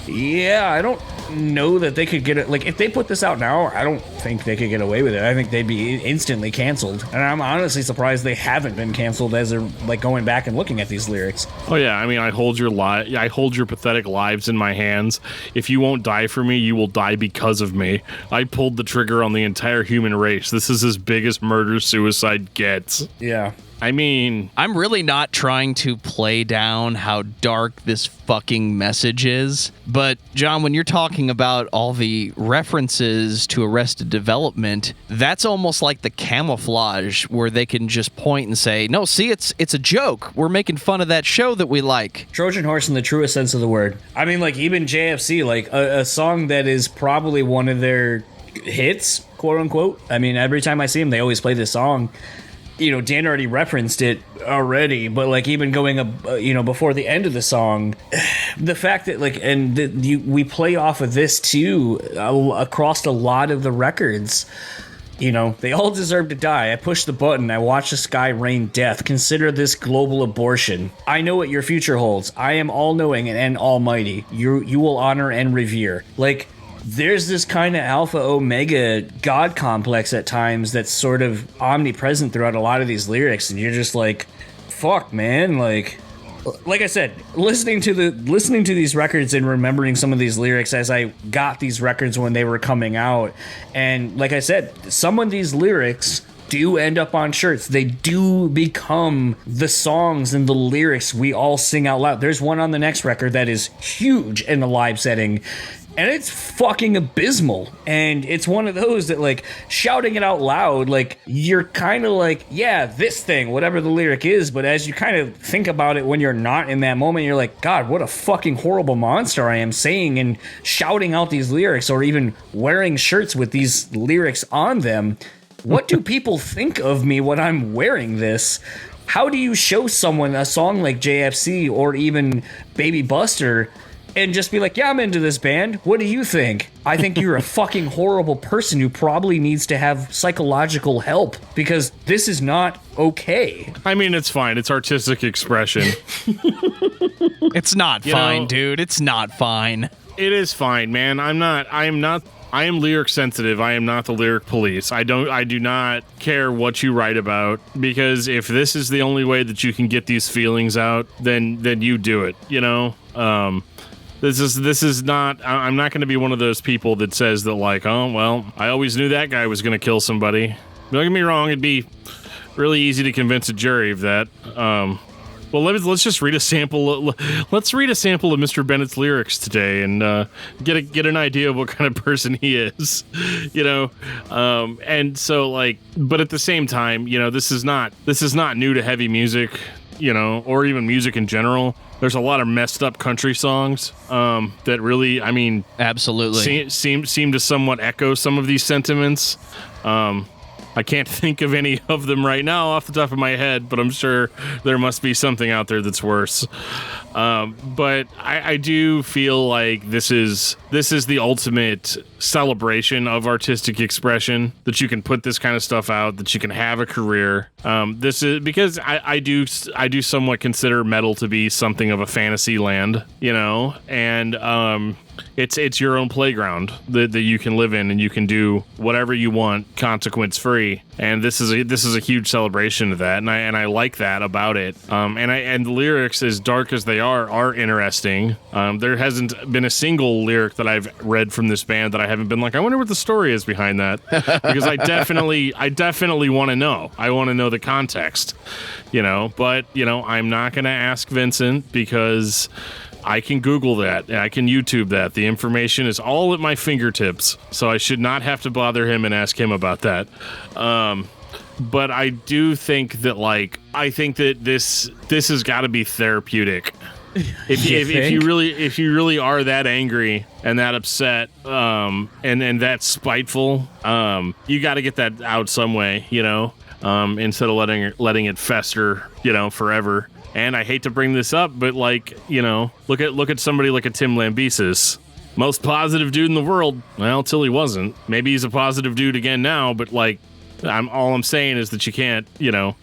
yeah, I don't know that they could get it. Like, if they put this out now, I don't think they could get away with it. I think they'd be instantly canceled. And I'm honestly surprised they haven't been canceled as they're, going back and looking at these lyrics. Oh, yeah. I mean, I hold your pathetic lives in my hands. If you won't die for me, you will die because of me. I pulled the trigger on the entire human race. This is as big as murder-suicide gets. Yeah. I mean, I'm really not trying to play down how dark this fucking message is, but John, when you're talking about all the references to Arrested Development, that's almost like the camouflage where they can just point and say, no, see, it's a joke. We're making fun of that show that we like. Trojan horse in the truest sense of the word. I mean, even JFC, a song that is probably one of their hits, quote unquote. I mean, every time I see them, they always play this song. Dan already referenced it already, but even going before the end of the song, the fact that we play off of this too across a lot of the records. They all deserve to die. I push the button. I watch the sky rain death. Consider this global abortion. I know what your future holds. I am all-knowing and almighty. You will honor and revere. There's this kind of alpha omega god complex at times that's sort of omnipresent throughout a lot of these lyrics, and you're just like, fuck, man. Like I said, listening to these records and remembering some of these lyrics as I got these records when they were coming out, and like I said, some of these lyrics do end up on shirts. They do become the songs and the lyrics we all sing out loud. There's one on the next record that is huge in the live setting, and it's fucking abysmal. And it's one of those that, shouting it out loud, you're kind of yeah, this thing, whatever the lyric is. But as you kind of think about it when you're not in that moment, you're like, God, what a fucking horrible monster I am saying and shouting out these lyrics, or even wearing shirts with these lyrics on them. What do people think of me when I'm wearing this? How do you show someone a song like JFC or even Baby Buster and just be like, yeah, I'm into this band. What do you think? I think you're a fucking horrible person who probably needs to have psychological help, because this is not okay. I mean, it's fine. It's artistic expression. It's not fine, dude. It's not fine. It is fine, man. I am lyric sensitive. I am not the lyric police. I do not care what you write about, because if this is the only way that you can get these feelings out, then you do it, This is not, I'm not going to be one of those people that says that oh, well, I always knew that guy was going to kill somebody. Don't get me wrong, it'd be really easy to convince a jury of that. Well, let's just read a sample. Let's read a sample of Mr. Bennett's lyrics today and get an idea of what kind of person he is, And so, but at the same time, this is not new to heavy music, or even music in general. There's a lot of messed up country songs that really, I mean, absolutely seem to somewhat echo some of these sentiments. I can't think of any of them right now off the top of my head, but I'm sure there must be something out there that's worse. But I do feel like this is the ultimate celebration of artistic expression, that you can put this kind of stuff out, that you can have a career. This is because I do somewhat consider metal to be something of a fantasy land, and it's your own playground that you can live in, and you can do whatever you want, consequence free. And this is a huge celebration of that, and I like that about it. And the lyrics, as dark as they are interesting. There hasn't been a single lyric that I've read from this band that I haven't been like, I wonder what the story is behind that, because I definitely want to know. I want to know the context, But I'm not going to ask Vincent, because I can Google that. I can YouTube that. The information is all at my fingertips, so I should not have to bother him and ask him about that. But I do think that, this has got to be therapeutic. If you really are that angry and that upset, and that spiteful, you got to get that out some way, instead of letting it fester, forever. And I hate to bring this up, but look at somebody like a Tim Lambesis. Most positive dude in the world. Well, till he wasn't. Maybe he's a positive dude again now, but all I'm saying is that you can't,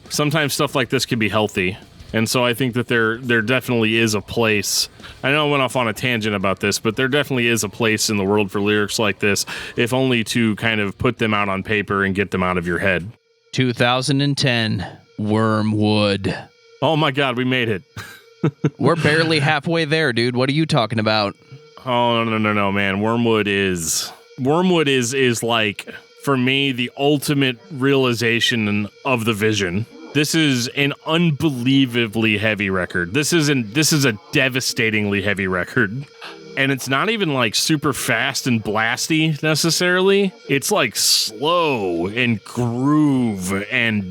sometimes stuff like this can be healthy. And so I think that there definitely is a place. I know I went off on a tangent about this, but there definitely is a place in the world for lyrics like this, if only to kind of put them out on paper and get them out of your head. 2010, Wormwood. Oh my God, we made it. We're barely halfway there, dude. What are you talking about? Oh, no, man. Wormwood is like, for me, the ultimate realization of the vision. This is an unbelievably heavy record. This is a devastatingly heavy record. And it's not even super fast and blasty necessarily. It's slow and groove and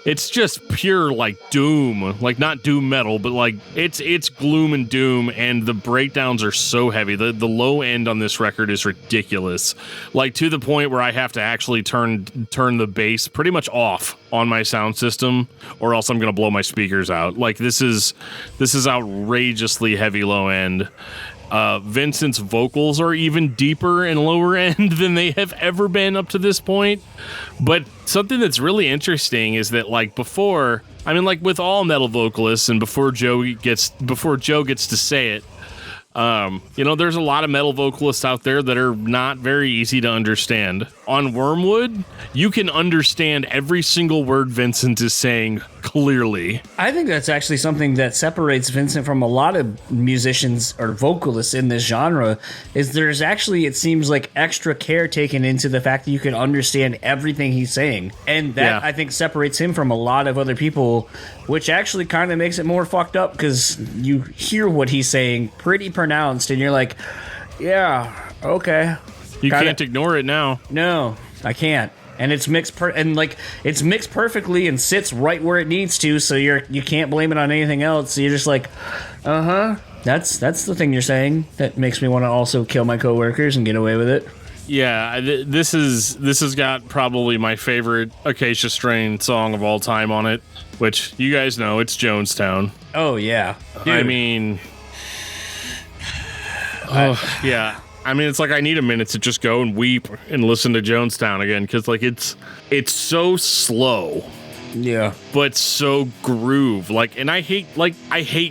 it's just pure doom. Not doom metal, but it's gloom and doom, and the breakdowns are so heavy. The low end on this record is ridiculous. To the point where I have to actually turn the bass pretty much off on my sound system, or else I'm gonna blow my speakers out. This is outrageously heavy low end. Vincent's vocals are even deeper and lower end than they have ever been up to this point. But something that's really interesting is that before, with all metal vocalists, and before Joe gets to say it, there's a lot of metal vocalists out there that are not very easy to understand. On Wormwood, you can understand every single word Vincent is saying clearly. I think that's actually something that separates Vincent from a lot of musicians or vocalists in this genre, is there's actually, it seems like, extra care taken into the fact that you can understand everything he's saying. And that, I think, separates him from a lot of other people, which actually kind of makes it more fucked up, because you hear what he's saying pretty pronounced and you're like, yeah, okay. You can't ignore it now. No, I can't. And it's mixed it's mixed perfectly and sits right where it needs to, so you can't blame it on anything else. So you're just like, that's the thing you're saying that makes me want to also kill my coworkers and get away with it. Yeah, this has got probably my favorite Acacia Strain song of all time on it, which you guys know, it's Jonestown. Oh yeah, dude. Yeah. It's I need a minute to just go and weep and listen to Jonestown again, because it's so slow. Yeah. But so groove. And I hate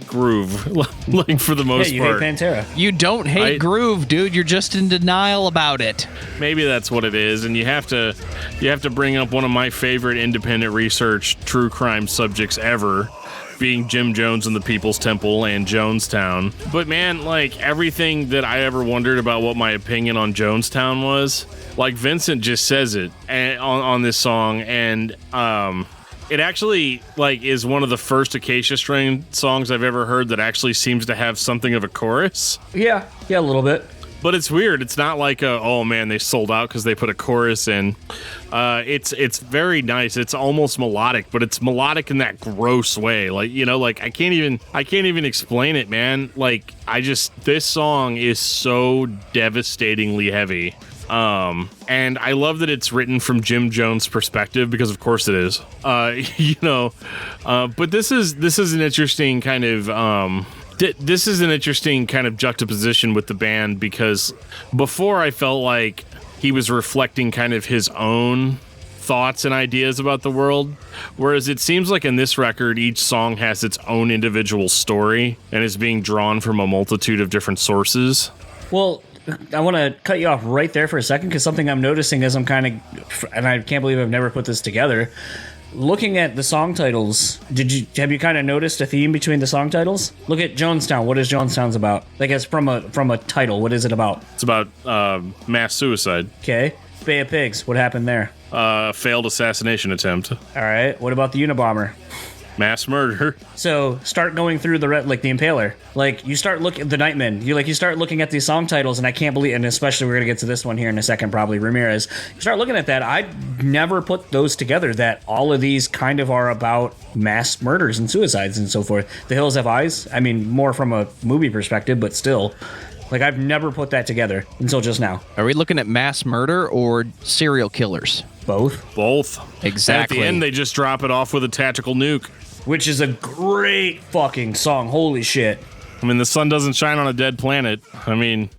groove, for the most you part. hate Pantera. You don't hate groove, dude. You're just in denial about it. Maybe that's what it is, and you have to bring up one of my favorite independent research true crime subjects ever, being Jim Jones and the People's Temple and Jonestown. But man, everything that I ever wondered about what my opinion on Jonestown was, Vincent just says it on this song, and it actually is one of the first Acacia Strain songs I've ever heard that actually seems to have something of a chorus. Yeah, a little bit. But it's weird. It's not oh man, they sold out because they put a chorus in. It's very nice. It's almost melodic, but it's melodic in that gross way. I can't even explain it, man. This song is so devastatingly heavy. And I love that it's written from Jim Jones' perspective, because of course it is. But this is an interesting kind of this is an interesting kind of juxtaposition with the band, because before I felt like he was reflecting kind of his own thoughts and ideas about the world, whereas it seems like in this record each song has its own individual story and is being drawn from a multitude of different sources. Well, I want to cut you off right there for a second, because something I'm noticing as I'm kind of, and I can't believe I've never put this together, looking at the song titles, have you kind of noticed a theme between the song titles? Look at Jonestown. What is Jonestown's about? Like, as from a title, what is it about? It's about mass suicide. Okay. Bay of Pigs. What happened there? Failed assassination attempt. All right. What about the Unabomber? Mass murder. So start going through the the Impaler. Like, you start looking at the Nightmen. You start looking at these song titles, and I can't believe, and especially we're gonna get to this one here in a second, probably Ramirez. You start looking at that. I never put those together. That all of these kind of are about mass murders and suicides and so forth. The Hills Have Eyes. I mean, more from a movie perspective, but still. Like, I've never put that together until just now. Are we looking at mass murder or serial killers? Both. Exactly. And at the end, they just drop it off with a tactical nuke. Which is a great fucking song. Holy shit. I mean, the sun doesn't shine on a dead planet. I mean,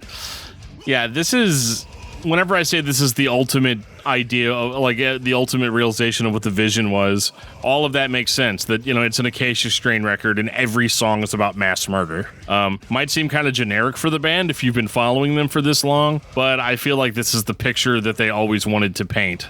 yeah, this is... Whenever I say this is the ultimate idea, of, like, the ultimate realization of what the vision was, all of that makes sense. That, it's an Acacia Strain record, and every song is about mass murder. Might seem kind of generic for the band if you've been following them for this long, but I feel like this is the picture that they always wanted to paint.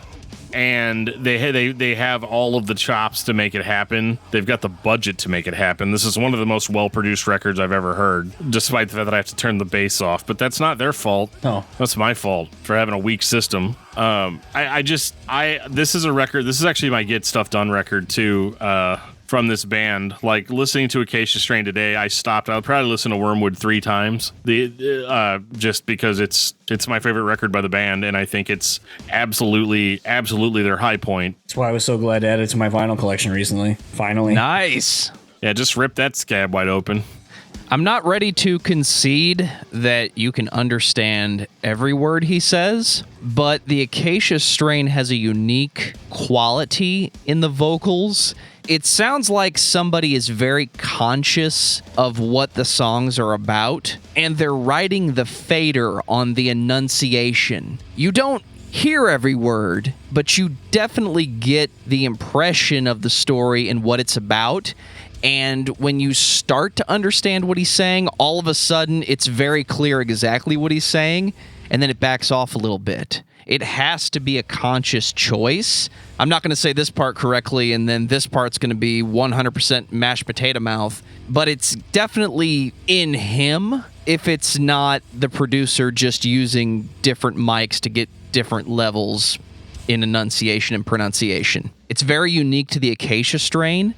And they have all of the chops to make it happen. They've got the budget to make it happen. This is one of the most well-produced records I've ever heard, despite the fact that I have to turn the bass off. But that's not their fault. No. That's my fault for having a weak system. This is a record. This is actually my Get Stuff Done record, too, from this band. Like, listening to Acacia Strain today, I stopped. I'll probably listen to Wormwood 3 times, just because it's my favorite record by the band, and I think it's absolutely their high point. That's why I was so glad to add it to my vinyl collection recently. Finally. Nice. Yeah, just rip that scab wide open. I'm not ready to concede that you can understand every word he says, but the Acacia Strain has a unique quality in the vocals. It sounds like somebody is very conscious of what the songs are about, and they're writing the fader on the enunciation. You don't hear every word, but you definitely get the impression of the story and what it's about. And when you start to understand what he's saying, all of a sudden it's very clear exactly what he's saying, and then it backs off a little bit. It has to be a conscious choice. I'm not going to say this part correctly, and then this part's going to be 100% mashed potato mouth, but it's definitely in him if it's not the producer just using different mics to get different levels in enunciation and pronunciation. It's very unique to the Acacia Strain.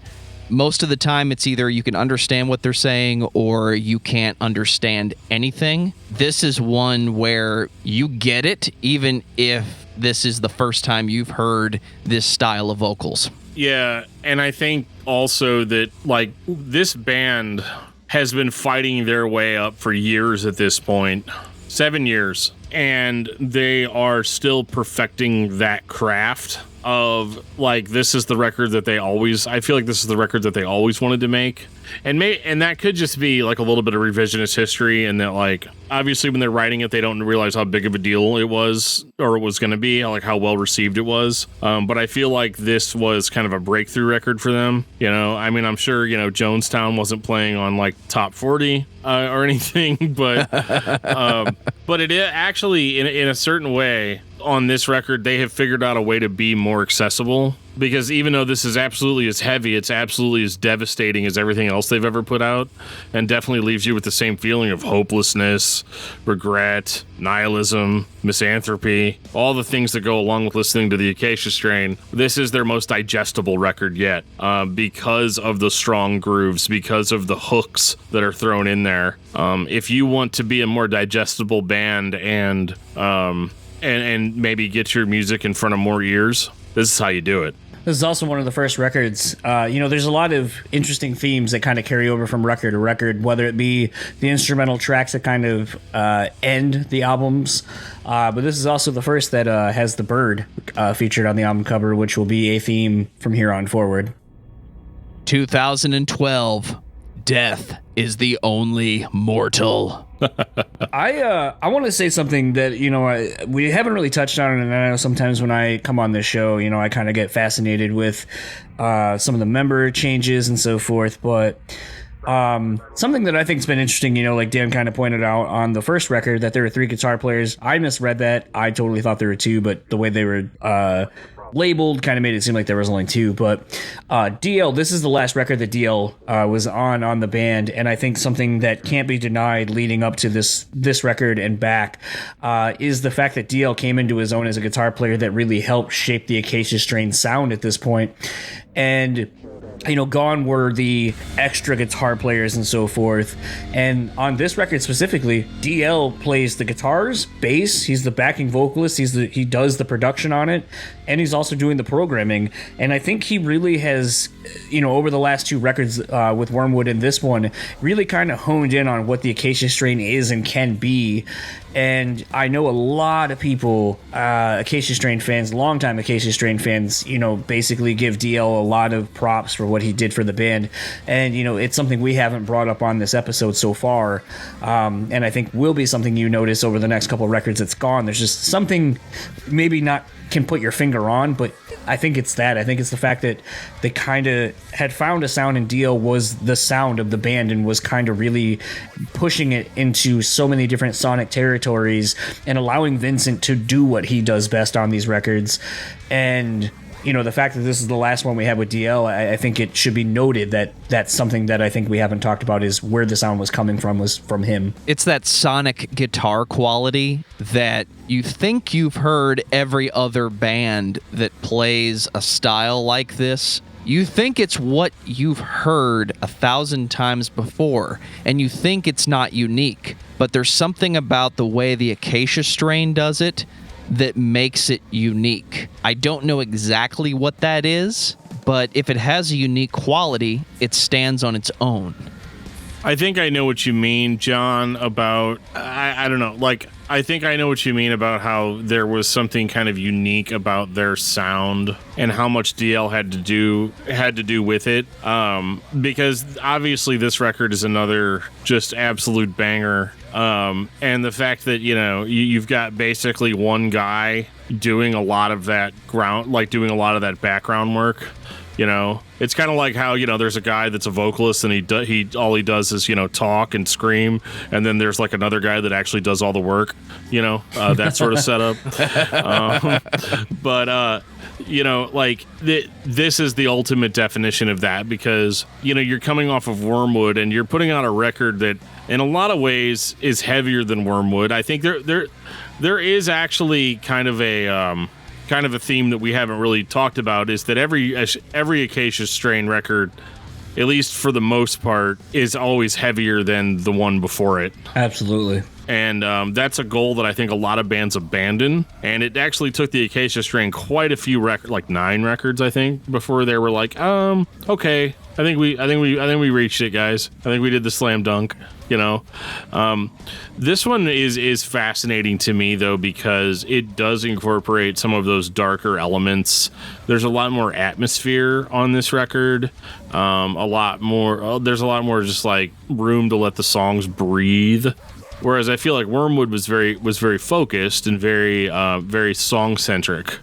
Most of the time, it's either you can understand what they're saying or you can't understand anything. This is one where you get it, even if this is the first time you've heard this style of vocals. Yeah, and I think also that, like, this band has been fighting their way up for years at this point. 7 years. And they are still perfecting that craft of, like, this is the record that I feel like this is the record that they always wanted to make. And that could just be like a little bit of revisionist history, and that, like, obviously when they're writing it, they don't realize how big of a deal it was, or it was going to be, like how well received it was. But I feel like this was kind of a breakthrough record for them. I mean, I'm sure, Jonestown wasn't playing on, like, top 40 or anything, but it actually, in a certain way, on this record, they have figured out a way to be more accessible, because even though this is absolutely as heavy, it's absolutely as devastating as everything else they've ever put out, and definitely leaves you with the same feeling of hopelessness, regret, nihilism, misanthropy, all the things that go along with listening to the Acacia Strain. This is their most digestible record yet, because of the strong grooves, because of the hooks that are thrown in there. If you want to be a more digestible band and maybe get your music in front of more ears, this is how you do it. This is also one of the first records. There's a lot of interesting themes that kind of carry over from record to record, whether it be the instrumental tracks that kind of end the albums. But this is also the first that has the bird featured on the album cover, which will be a theme from here on forward. 2012, Death is the Only Mortal. I want to say something that, we haven't really touched on, and I know sometimes when I come on this show, I kind of get fascinated with some of the member changes and so forth, but something that I think has been interesting, like Dan kind of pointed out on the first record that there were 3 guitar players. I misread that. I totally thought there were 2, but the way they were labeled kind of made it seem like there was only 2. But DL, this is the last record that DL was on the band, and I think something that can't be denied leading up to this record and back is the fact that DL came into his own as a guitar player that really helped shape the Acacia Strain sound at this point. And gone were the extra guitar players and so forth. And on this record specifically, DL plays the guitars, bass, he's the backing vocalist, he does the production on it, and he's also doing the programming. And I think he really has, over the last 2 records with Wormwood and this one, really kind of honed in on what the Acacia Strain is and can be. And I know a lot of people, Acacia Strain fans, longtime Acacia Strain fans, basically give DL a lot of props for what he did for the band. And, it's something we haven't brought up on this episode so far. And I think will be something you notice over the next couple of records that's gone. There's just something maybe not can put your finger on, but I think it's that. I think it's the fact that they kind of had found a sound, and DL was the sound of the band and was kind of really pushing it into so many different sonic territories and allowing Vincent to do what he does best on these records. And the fact that this is the last one we have with DL, I think it should be noted that that's something that I think we haven't talked about, is where the sound was coming from was from him. It's that sonic guitar quality that you think you've heard every other band that plays a style like this. You think it's what you've heard 1,000 times before, and you think it's not unique. But there's something about the way the Acacia Strain does it that makes it unique. I don't know exactly what that is, but if it has a unique quality, it stands on its own. I think I know what you mean, John, about, I don't know, like, I think I know what you mean about how there was something kind of unique about their sound and how much DL had to do with it. Because obviously this record is another just absolute banger. And the fact that, you've got basically one guy doing a lot of that doing a lot of that background work. It's kind of like how, there's a guy that's a vocalist and he all he does is, talk and scream. And then there's like another guy that actually does all the work, that sort of setup. This is the ultimate definition of that, because, you're coming off of Wormwood and you're putting out a record that in a lot of ways is heavier than Wormwood. I think there is actually kind of a theme that we haven't really talked about, is that every Acacia Strain record, at least for the most part, is always heavier than the one before it. Absolutely. And that's a goal that I think a lot of bands abandon. And it actually took the Acacia Strain quite a few records, like 9 records, I think, before they were like, okay, I think we reached it, guys. I think we did the slam dunk. This one is fascinating to me, though, because it does incorporate some of those darker elements. There's a lot more atmosphere on this record. There's a lot more just like room to let the songs breathe. Whereas I feel like Wormwood was very focused and very song centric.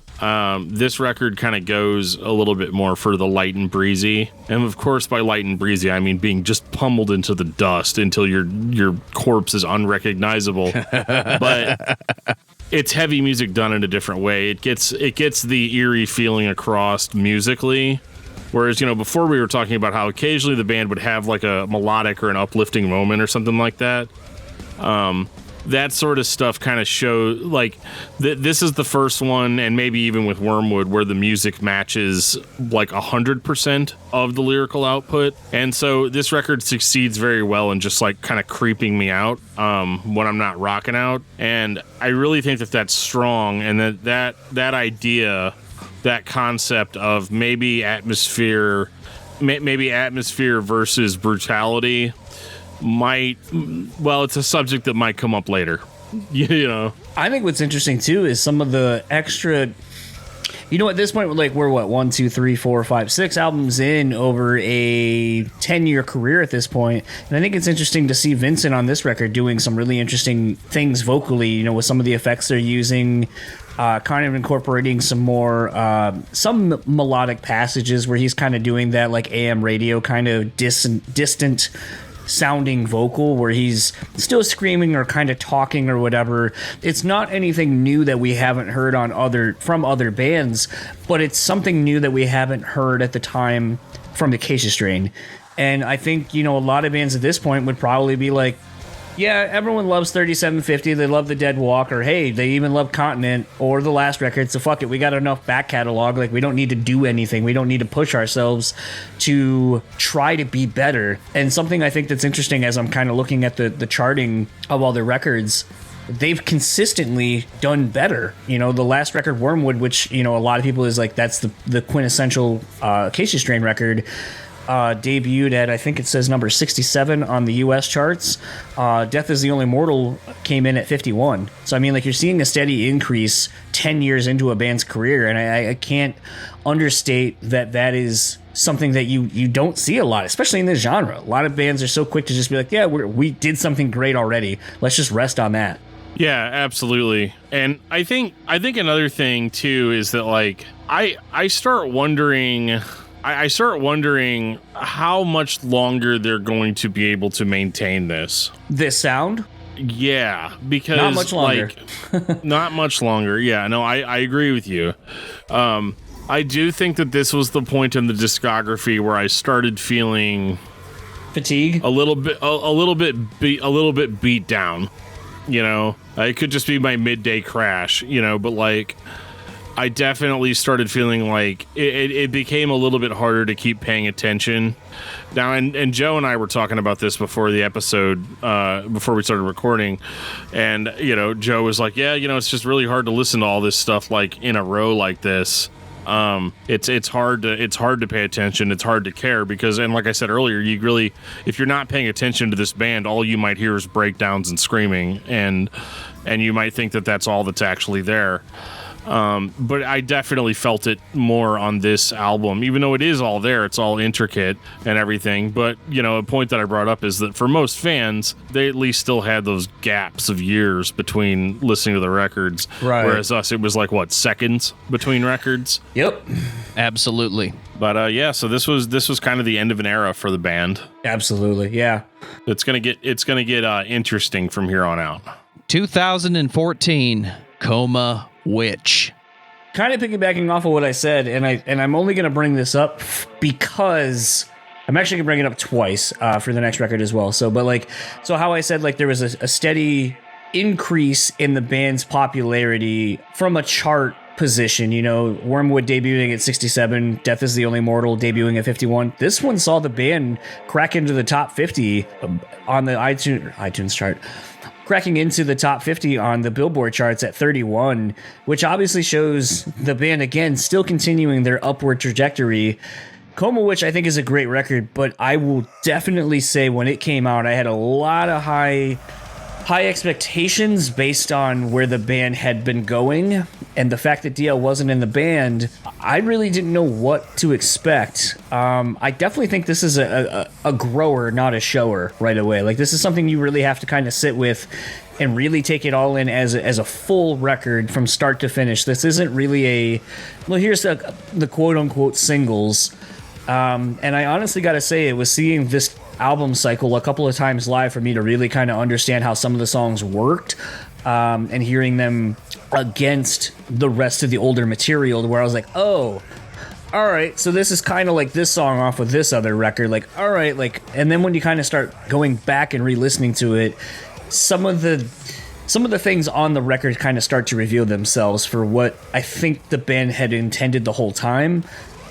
This record kind of goes a little bit more for the light and breezy. And of course, by light and breezy, I mean being just pummeled into the dust until your corpse is unrecognizable. But it's heavy music done in a different way. It gets the eerie feeling across musically. Whereas, before we were talking about how occasionally the band would have like a melodic or an uplifting moment or something like that. That sort of stuff kind of shows, like, this is the first one, and maybe even with Wormwood, where the music matches like 100% of the lyrical output. And so this record succeeds very well in just like kind of creeping me out when I'm not rocking out. And I really think that that's strong, and that idea that concept of maybe atmosphere versus brutality it's a subject that might come up later. You know, I think what's interesting too is some of the extra. You know, at this point, like we're 1, 2, 3, 4, 5, 6 albums in over a 10-year career at this point, and I think it's interesting to see Vincent on this record doing some really interesting things vocally. You know, with some of the effects they're using, kind of incorporating some more some melodic passages where he's kind of doing that like AM radio kind of distant sounding vocal where he's still screaming or kind of talking or whatever. It's not anything new that we haven't heard from other bands, but it's something new that we haven't heard at the time from the Acacia Strain. And I think, you know, a lot of bands at this point would probably be like, yeah, everyone loves 3750. They love the Dead Walk, or hey, they even love Continent or the last record. So fuck it, we got enough back catalog. Like, we don't need to do anything. We don't need to push ourselves to try to be better. And something I think that's interesting as I'm kind of looking at the charting of all their records, they've consistently done better. You know, the last record, Wormwood, which, you know, a lot of people is like that's the quintessential Acacia Strain record. Debuted at, I think it says number 67 on the US charts. Death is the Only Mortal came in at 51. So I mean, like, you're seeing a steady increase 10 years into a band's career, and I can't understate that is something that you don't see a lot, especially in this genre. A lot of bands are so quick to just be like, yeah, we did something great already, let's just rest on that. Yeah, absolutely. And I think another thing too is that, like, I start wondering how much longer they're going to be able to maintain this sound. Yeah, because not much longer. Like, not much longer. Yeah, no, I agree with you. I do think that this was the point in the discography where I started feeling fatigue, a little bit beat down. You know, it could just be my midday crash. You know, but like, I definitely started feeling like it became a little bit harder to keep paying attention. Now, and Joe and I were talking about this before the episode, before we started recording, and, you know, Joe was like, yeah, you know, it's just really hard to listen to all this stuff like in a row like this. It's hard to pay attention. It's hard to care because, and like I said earlier, if you're not paying attention to this band, all you might hear is breakdowns and screaming, and you might think that that's all that's actually there. But I definitely felt it more on this album, even though it is all there. It's all intricate and everything. But, you know, a point that I brought up is that for most fans, they at least still had those gaps of years between listening to the records. Right. Whereas us, it was like, what, seconds between records? Yep. Absolutely. But yeah, so this was kind of the end of an era for the band. Absolutely, yeah. It's gonna get interesting from here on out. 2014, Coma Witch. Kind of piggybacking off of what I said, and I'm only going to bring this up because I'm actually going to bring it up twice for the next record as well. So how I said, like, there was a steady increase in the band's popularity from a chart position. You know, Wormwood debuting at 67, Death is the Only Mortal debuting at 51. This one saw the band crack into the top 50 on the iTunes chart. Cracking into the top 50 on the Billboard charts at 31, which obviously shows the band, again, still continuing their upward trajectory. Coma Witch, I think, is a great record, but I will definitely say when it came out, I had a lot of high expectations based on where the band had been going, and the fact that DL wasn't in the band, I really didn't know what to expect. I definitely think this is a grower, not a shower right away. Like, this is something you really have to kind of sit with and really take it all in as a full record from start to finish. This isn't really here's the quote-unquote singles. And I honestly got to say, it was seeing this album cycle a couple of times live for me to really kind of understand how some of the songs worked, and hearing them against the rest of the older material, where I was like, oh, all right, so this is kind of like this song off of this other record, like, all right, like, and then when you kind of start going back and re-listening to it, some of the things on the record kind of start to reveal themselves for what I think the band had intended the whole time.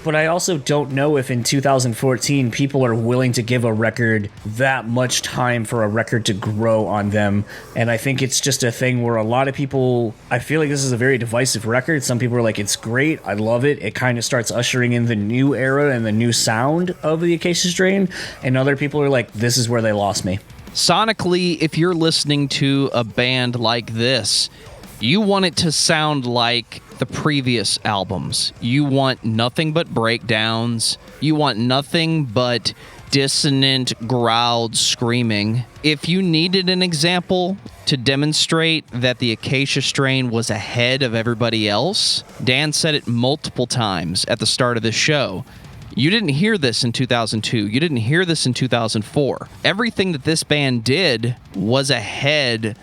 But I also don't know if in 2014 people are willing to give a record that much time for a record to grow on them. And I think it's just a thing where a lot of people, I feel like this is a very divisive record. Some people are like, it's great, I love it. It kind of starts ushering in the new era and the new sound of the Acacia Strain. And other people are like, this is where they lost me. Sonically, if you're listening to a band like this, you want it to sound like the previous albums. You want nothing but breakdowns. You want nothing but dissonant, growled screaming. If you needed an example to demonstrate that the Acacia Strain was ahead of everybody else, Dan said it multiple times at the start of this show. You didn't hear this in 2002. You didn't hear this in 2004. Everything that this band did was ahead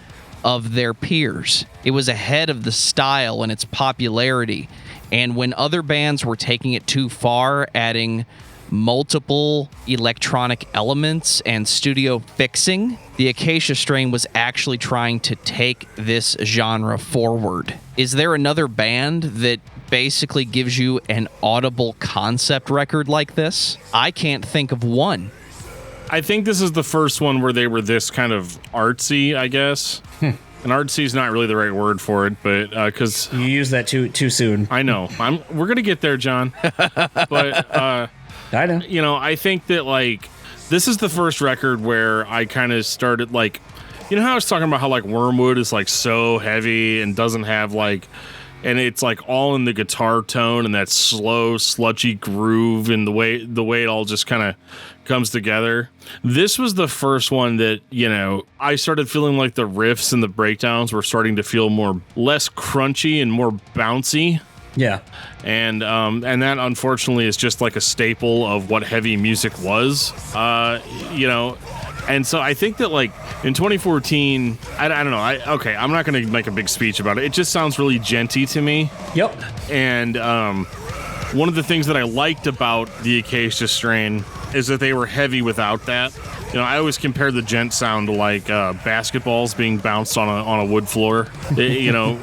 of their peers. It was ahead of the style and its popularity. And when other bands were taking it too far, adding multiple electronic elements and studio fixing, the Acacia Strain was actually trying to take this genre forward. Is there another band that basically gives you an audible concept record like this? I can't think of one. I think this is the first one where they were this kind of artsy, I guess. And artsy is not really the right word for it, but because you use that too soon. I know. We're gonna get there, John. But I know. You know, I think that like this is the first record where I kind of started like, you know how I was talking about how like Wormwood is like so heavy and doesn't have like. And it's like all in the guitar tone and that slow, sludgy groove and the way it all just kind of comes together. This was the first one that, you know, I started feeling like the riffs and the breakdowns were starting to feel less crunchy and more bouncy. Yeah. And that unfortunately is just like a staple of what heavy music was, you know. And so I think that, like, in 2014, I don't know. I'm not going to make a big speech about it. It just sounds really genty to me. Yep. And one of the things that I liked about the Acacia Strain is that they were heavy without that. You know, I always compare the gent sound to, like, basketballs being bounced on a wood floor. You know,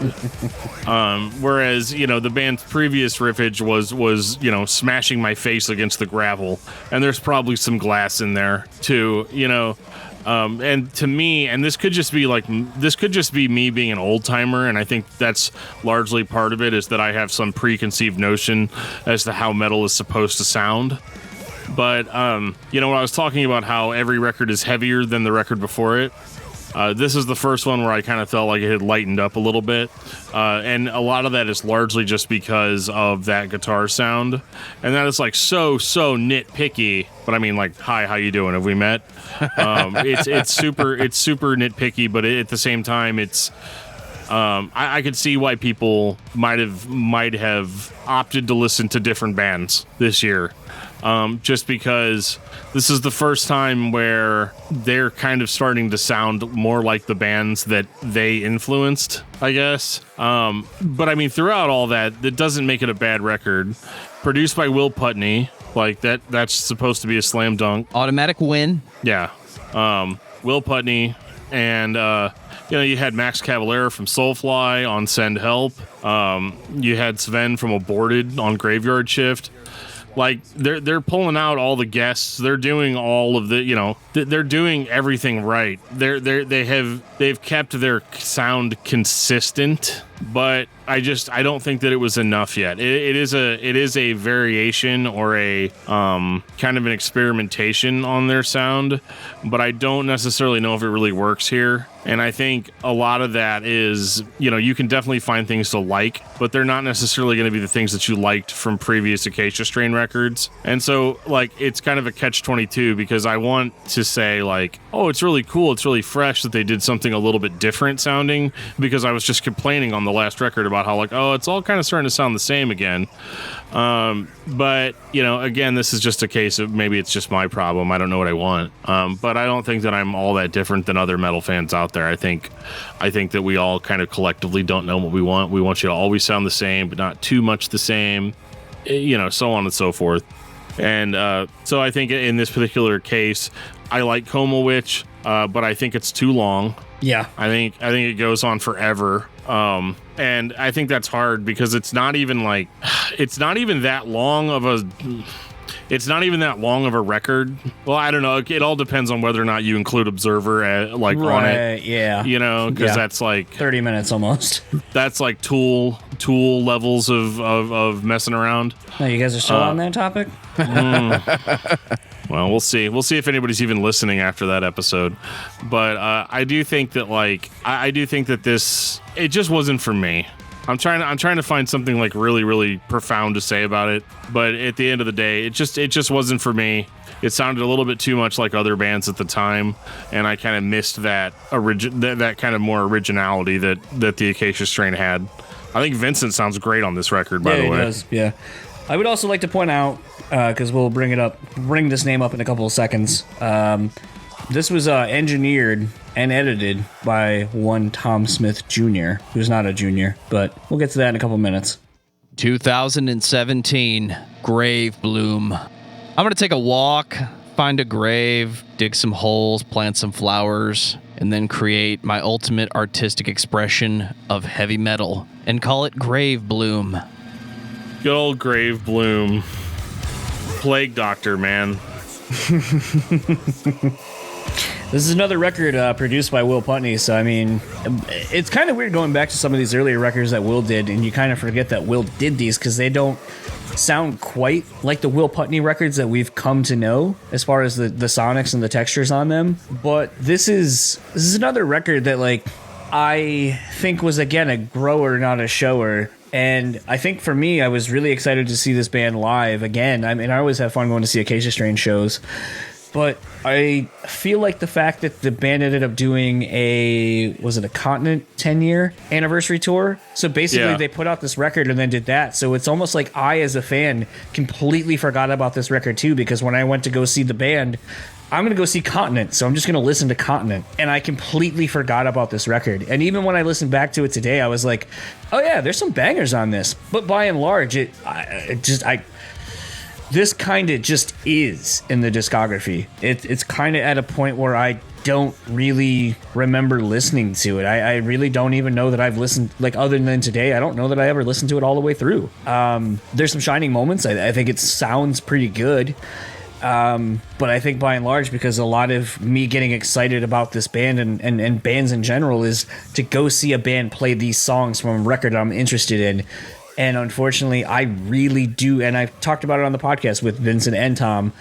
whereas, you know, the band's previous riffage was, you know, smashing my face against the gravel. And there's probably some glass in there, too, you know. And to me, and this could just be me being an old timer, and I think that's largely part of it, is that I have some preconceived notion as to how metal is supposed to sound. But, you know, when I was talking about how every record is heavier than the record before it, this is the first one where I kind of felt like it had lightened up a little bit. And a lot of that is largely just because of that guitar sound. And that is like so nitpicky. But I mean, like, hi, how you doing? Have we met? It's super nitpicky, but at the same time, it's, I could see why people might have opted to listen to different bands this year. Just because this is the first time where they're kind of starting to sound more like the bands that they influenced, I guess. But I mean, throughout all that doesn't make it a bad record. Produced by Will Putney, like that's supposed to be a slam dunk. Automatic win. Yeah. Will Putney, and you know, you had Max Cavalera from Soulfly on Send Help. You had Sven from Aborted on Graveyard Shift. Like, they're pulling out all the guests. They're doing all of the, you know, they're doing everything right. They've kept their sound consistent, but I don't think that it was enough yet. It is a variation or a kind of an experimentation on their sound, but I don't necessarily know if it really works here. And I think a lot of that is, you know, you can definitely find things to like, but they're not necessarily going to be the things that you liked from previous Acacia Strain records. And so, like, it's kind of a catch-22 because I want to say, like, oh, it's really cool, it's really fresh that they did something a little bit different sounding, because I was just complaining on the last record about how, like, oh, it's all kind of starting to sound the same again. But, you know, again, this is just a case of maybe it's just my problem. I don't know what I want. But I don't think that I'm all that different than other metal fans out there. I think that we all kind of collectively don't know what we want. We want you to always sound the same, but not too much the same, you know, so on and so forth. And so I think in this particular case, I like Coma Witch. but I think it's too long. Yeah. I think it goes on forever. And I think that's hard because it's not even that long of a record. Well, I don't know. It all depends on whether or not you include Observer on it. Yeah. Because that's like 30 minutes almost. That's like Tool levels of messing around. No, you guys are still on that topic? Well, we'll see. We'll see if anybody's even listening after that episode. But I do think that this, it just wasn't for me. I'm trying to find something like really, really profound to say about it. But at the end of the day, it just wasn't for me. It sounded a little bit too much like other bands at the time, and I kind of missed that kind of more originality that the Acacia Strain had. I think Vincent sounds great on this record, by the way. He does. Yeah. I would also like to point out, because we'll bring this name up in a couple of seconds. This was engineered and edited by one Tom Smith Jr., who's not a junior, but we'll get to that in a couple minutes. 2017, Grave Bloom. I'm going to take a walk, find a grave, dig some holes, plant some flowers, and then create my ultimate artistic expression of heavy metal and call it Grave Bloom. Good old Grave Bloom. Plague Doctor, man. This is another record produced by Will Putney, so I mean, it's kind of weird going back to some of these earlier records that Will did, and you kind of forget that Will did these because they don't sound quite like the Will Putney records that we've come to know as far as the sonics and the textures on them. But this is another record that, like, I think was, again, a grower, not a shower. And I think for me, I was really excited to see this band live again. I mean, I always have fun going to see Acacia Strain shows. But I feel like the fact that the band ended up doing a Continent 10-year anniversary tour? So basically they put out this record and then did that. So it's almost like I, as a fan, completely forgot about this record too, because when I went to go see the band, I'm going to go see Continent, so I'm just going to listen to Continent. And I completely forgot about this record. And even when I listened back to it today, I was like, oh yeah, there's some bangers on this. But by and large, this kind of just is in the discography. It's kind of at a point where I don't really remember listening to it. I really don't even know that I've listened, like, other than today, I don't know that I ever listened to it all the way through. There's some shining moments. I think it sounds pretty good. But I think by and large, because a lot of me getting excited about this band and bands in general is to go see a band play these songs from a record I'm interested in. And unfortunately, I really do. And I've talked about it on the podcast with Vincent and Tom.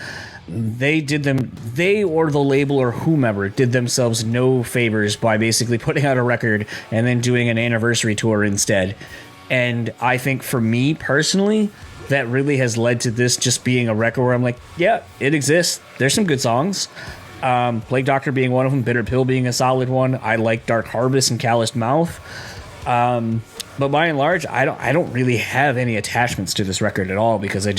They or the label or whomever did themselves no favors by basically putting out a record and then doing an anniversary tour instead. And I think for me personally, that really has led to this just being a record where I'm like, yeah, it exists. There's some good songs. Plague Doctor being one of them, Bitter Pill being a solid one. I like Dark Harvest and Calloused Mouth. But by and large, I don't really have any attachments to this record at all because I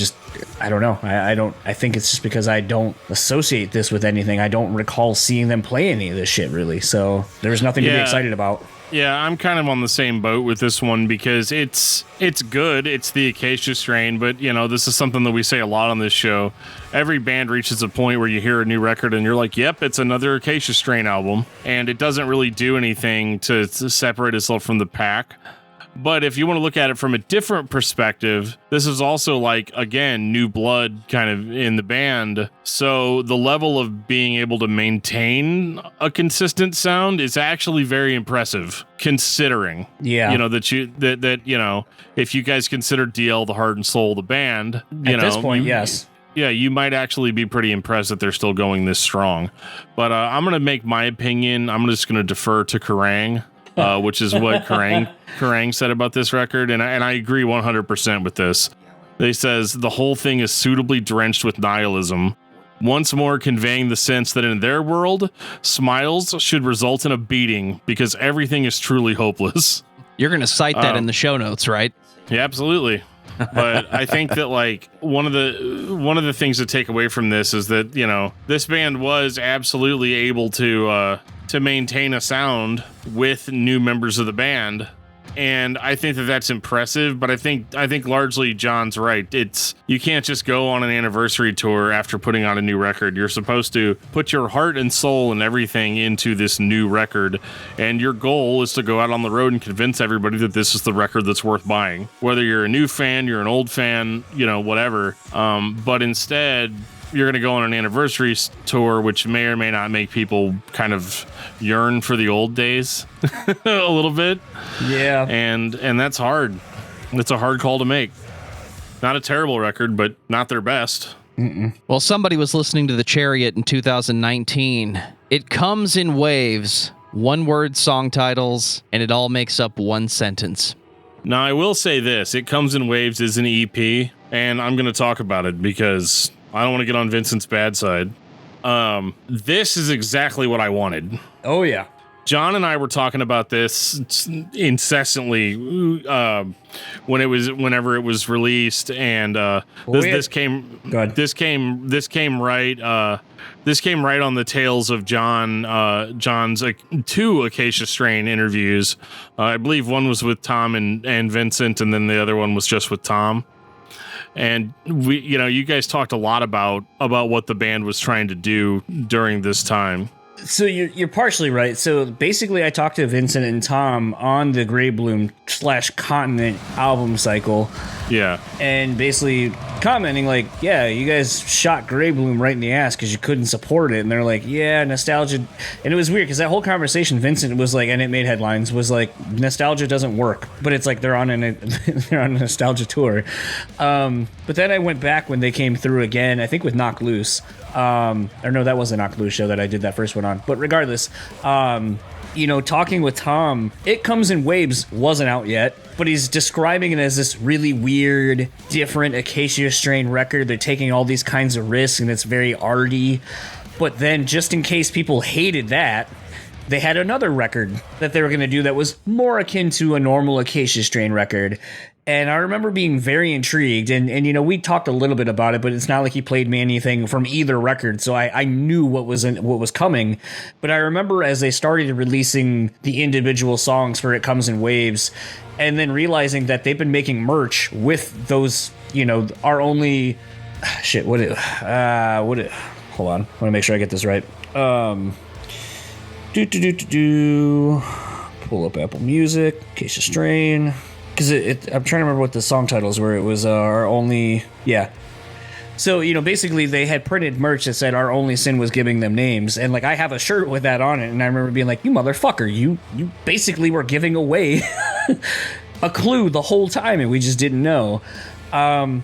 don't know. I think it's just because I don't associate this with anything. I don't recall seeing them play any of this shit really. So there's nothing to be excited about. Yeah, I'm kind of on the same boat with this one because it's good. It's the Acacia Strain, but this is something that we say a lot on this show. Every band reaches a point where you hear a new record and you're like, yep, it's another Acacia Strain album. And it doesn't really do anything to separate itself from the pack. But if you want to look at it from a different perspective, this is also like, again, new blood kind of in the band. So the level of being able to maintain a consistent sound is actually very impressive, considering, that if you guys consider DL the heart and soul of the band, at this point, yes. Yeah, you might actually be pretty impressed that they're still going this strong. But I'm going to make my opinion. I'm just going to defer to Kerrang. Which is what Kerrang said about this record, and I agree 100% with this. They says the whole thing is suitably drenched with nihilism, once more conveying the sense that in their world, smiles should result in a beating because everything is truly hopeless. You're going to cite that in the show notes, right? Yeah, absolutely. But I think that like one of the things to take away from this is that this band was absolutely able to maintain a sound with new members of the band, And I think that that's impressive, but I think largely John's right. You can't just go on an anniversary tour after putting out a new record. You're supposed to put your heart and soul and everything into this new record, and your goal is to go out on the road and convince everybody that this is the record that's worth buying. Whether you're a new fan, you're an old fan, whatever. But instead, you're going to go on an anniversary tour, which may or may not make people kind of yearn for the old days a little bit. Yeah. And that's hard. It's a hard call to make. Not a terrible record, but not their best. Well, somebody was listening to The Chariot in 2019. It comes in waves, one-word song titles, and it all makes up one sentence. Now, I will say this. It Comes in Waves is an EP, and I'm going to talk about it because I don't want to get on Vincent's bad side. This is exactly what I wanted. Oh, yeah. John and I were talking about this incessantly whenever it was released, and this came right on the tails of John's 2 Acacia Strain interviews. I believe one was with Tom and Vincent, and then the other one was just with Tom. And you guys talked a lot about what the band was trying to do during this time. So you're partially right. So basically, I talked to Vincent and Tom on the Grey Bloom / Continent album cycle. Yeah. And basically commenting like, yeah, you guys shot Grey Bloom right in the ass because you couldn't support it. And they're like, yeah, nostalgia. And it was weird because that whole conversation, Vincent was like, and it made headlines, was like, nostalgia doesn't work. But it's like they're on a nostalgia tour. But then I went back when they came through again, I think with Knock Loose. Or no, that was the Knock Loose show that I did that first one on. But regardless, talking with Tom, It Comes in Waves wasn't out yet, but he's describing it as this really weird, different Acacia Strain record. They're taking all these kinds of risks, and it's very arty. But then, just in case people hated that, they had another record that they were going to do that was more akin to a normal Acacia Strain record. And I remember being very intrigued, and we talked a little bit about it, but it's not like he played me anything from either record, so I knew what was coming. But I remember as they started releasing the individual songs for It Comes in Waves, and then realizing that they've been making merch with those, our only hold on, I want to make sure I get this right. Pull up Apple Music, Acacia Strain. Because I'm trying to remember what the song titles were. It was Our Only... Yeah. So, basically they had printed merch that said Our Only Sin was giving them names. And, I have a shirt with that on it. And I remember being like, you motherfucker, you basically were giving away a clue the whole time. And we just didn't know. I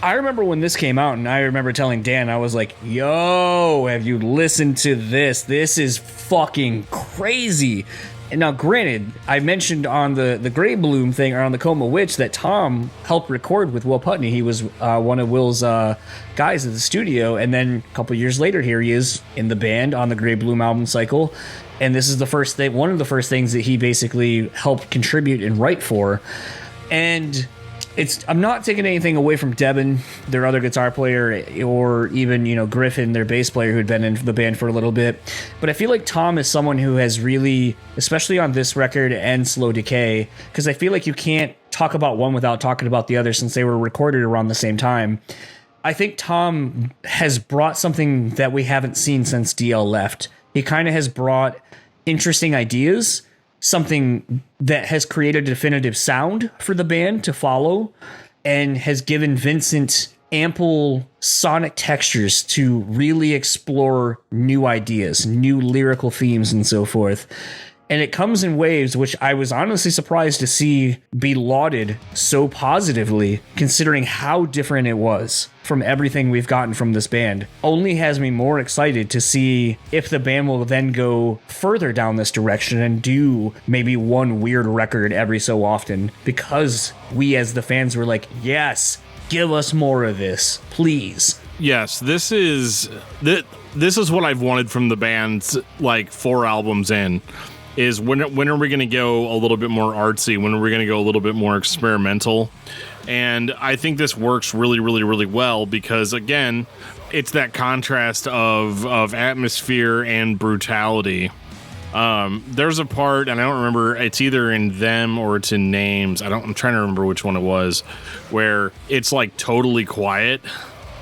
remember when this came out, and I remember telling Dan, I was like, yo, have you listened to this? This is fucking crazy. And now, granted, I mentioned on the Grey Bloom thing, or on the Coma Witch, that Tom helped record with Will Putney. He was one of Will's guys at the studio, and then a couple years later, here he is in the band on the Grey Bloom album cycle. And this is one of the first things that he basically helped contribute and write for. And I'm not taking anything away from Devin, their other guitar player, or even, Griffin, their bass player, who had been in the band for a little bit. But I feel like Tom is someone who has really, especially on this record and Slow Decay, because I feel like you can't talk about one without talking about the other since they were recorded around the same time. I think Tom has brought something that we haven't seen since DL left. He kind of has brought interesting ideas, something that has created a definitive sound for the band to follow, and has given Vincent ample sonic textures to really explore new ideas, new lyrical themes, and so forth. And It Comes in Waves, which I was honestly surprised to see be lauded so positively, considering how different it was from everything we've gotten from this band, only has me more excited to see if the band will then go further down this direction and do maybe one weird record every so often, because we as the fans were like, yes, give us more of this, please. Yes, this is what I've wanted from the band, 4 albums in. Is when are we going to go a little bit more artsy? When are we going to go a little bit more experimental? And I think this works really, really, really well because, again, it's that contrast of atmosphere and brutality. There's a part, and I don't remember, it's either in them or it's in Names. I'm trying to remember which one it was, where it's like totally quiet.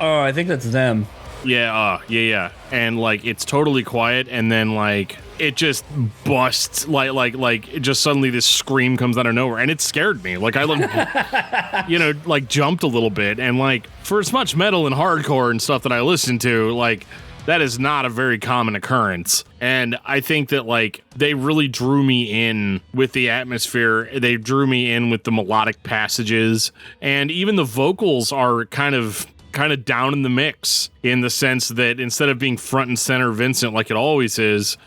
Oh, I think that's them. Yeah. And like it's totally quiet, and then like it just busts, like just suddenly this scream comes out of nowhere, and it scared me. Like I like jumped a little bit, and like for as much metal and hardcore and stuff that I listen to, like that is not a very common occurrence. And I think that like they really drew me in with the atmosphere. They drew me in with the melodic passages, and even the vocals are kind of down in the mix, in the sense that instead of being front and center Vincent like it always is,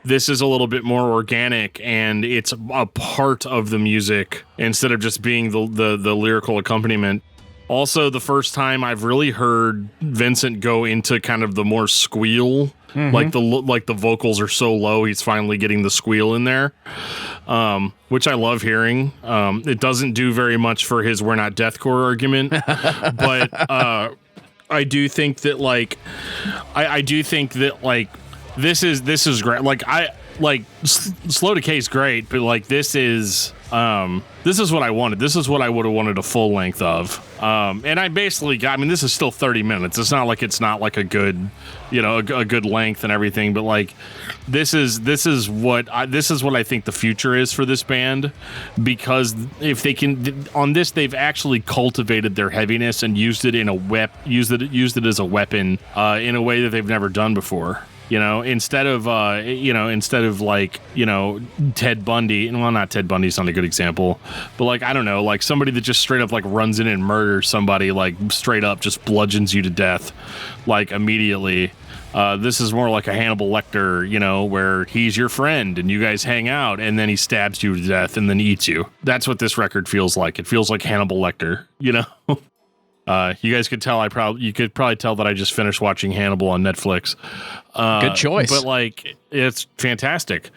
this is a little bit more organic, and it's a part of the music instead of just being the lyrical accompaniment. Also, the first time I've really heard Vincent go into kind of the more squeal, like the vocals are so low, he's finally getting the squeal in there, which I love hearing. It doesn't do very much for his "we're not deathcore" argument, but I do think that like I do think that like this is great. Like Slow Decay is great, but like this is what I wanted. This is what I would have wanted a full length of. And I basically got, I mean, this is still 30 minutes. It's not like a good, a good length and everything, but like this is what I think the future is for this band, because if they can on this, they've actually cultivated their heaviness and used it used it as a weapon in a way that they've never done before. Instead of like, Ted Bundy, well, not Ted Bundy's not a good example, but like, I don't know, like somebody that just straight up like runs in and murders somebody, like straight up just bludgeons you to death, like immediately. This is more like a Hannibal Lecter, where he's your friend and you guys hang out, and then he stabs you to death and then eats you. That's what this record feels like. It feels like Hannibal Lecter, You guys could tell you could probably tell that I just finished watching Hannibal on Netflix. Good choice. But like, it's fantastic,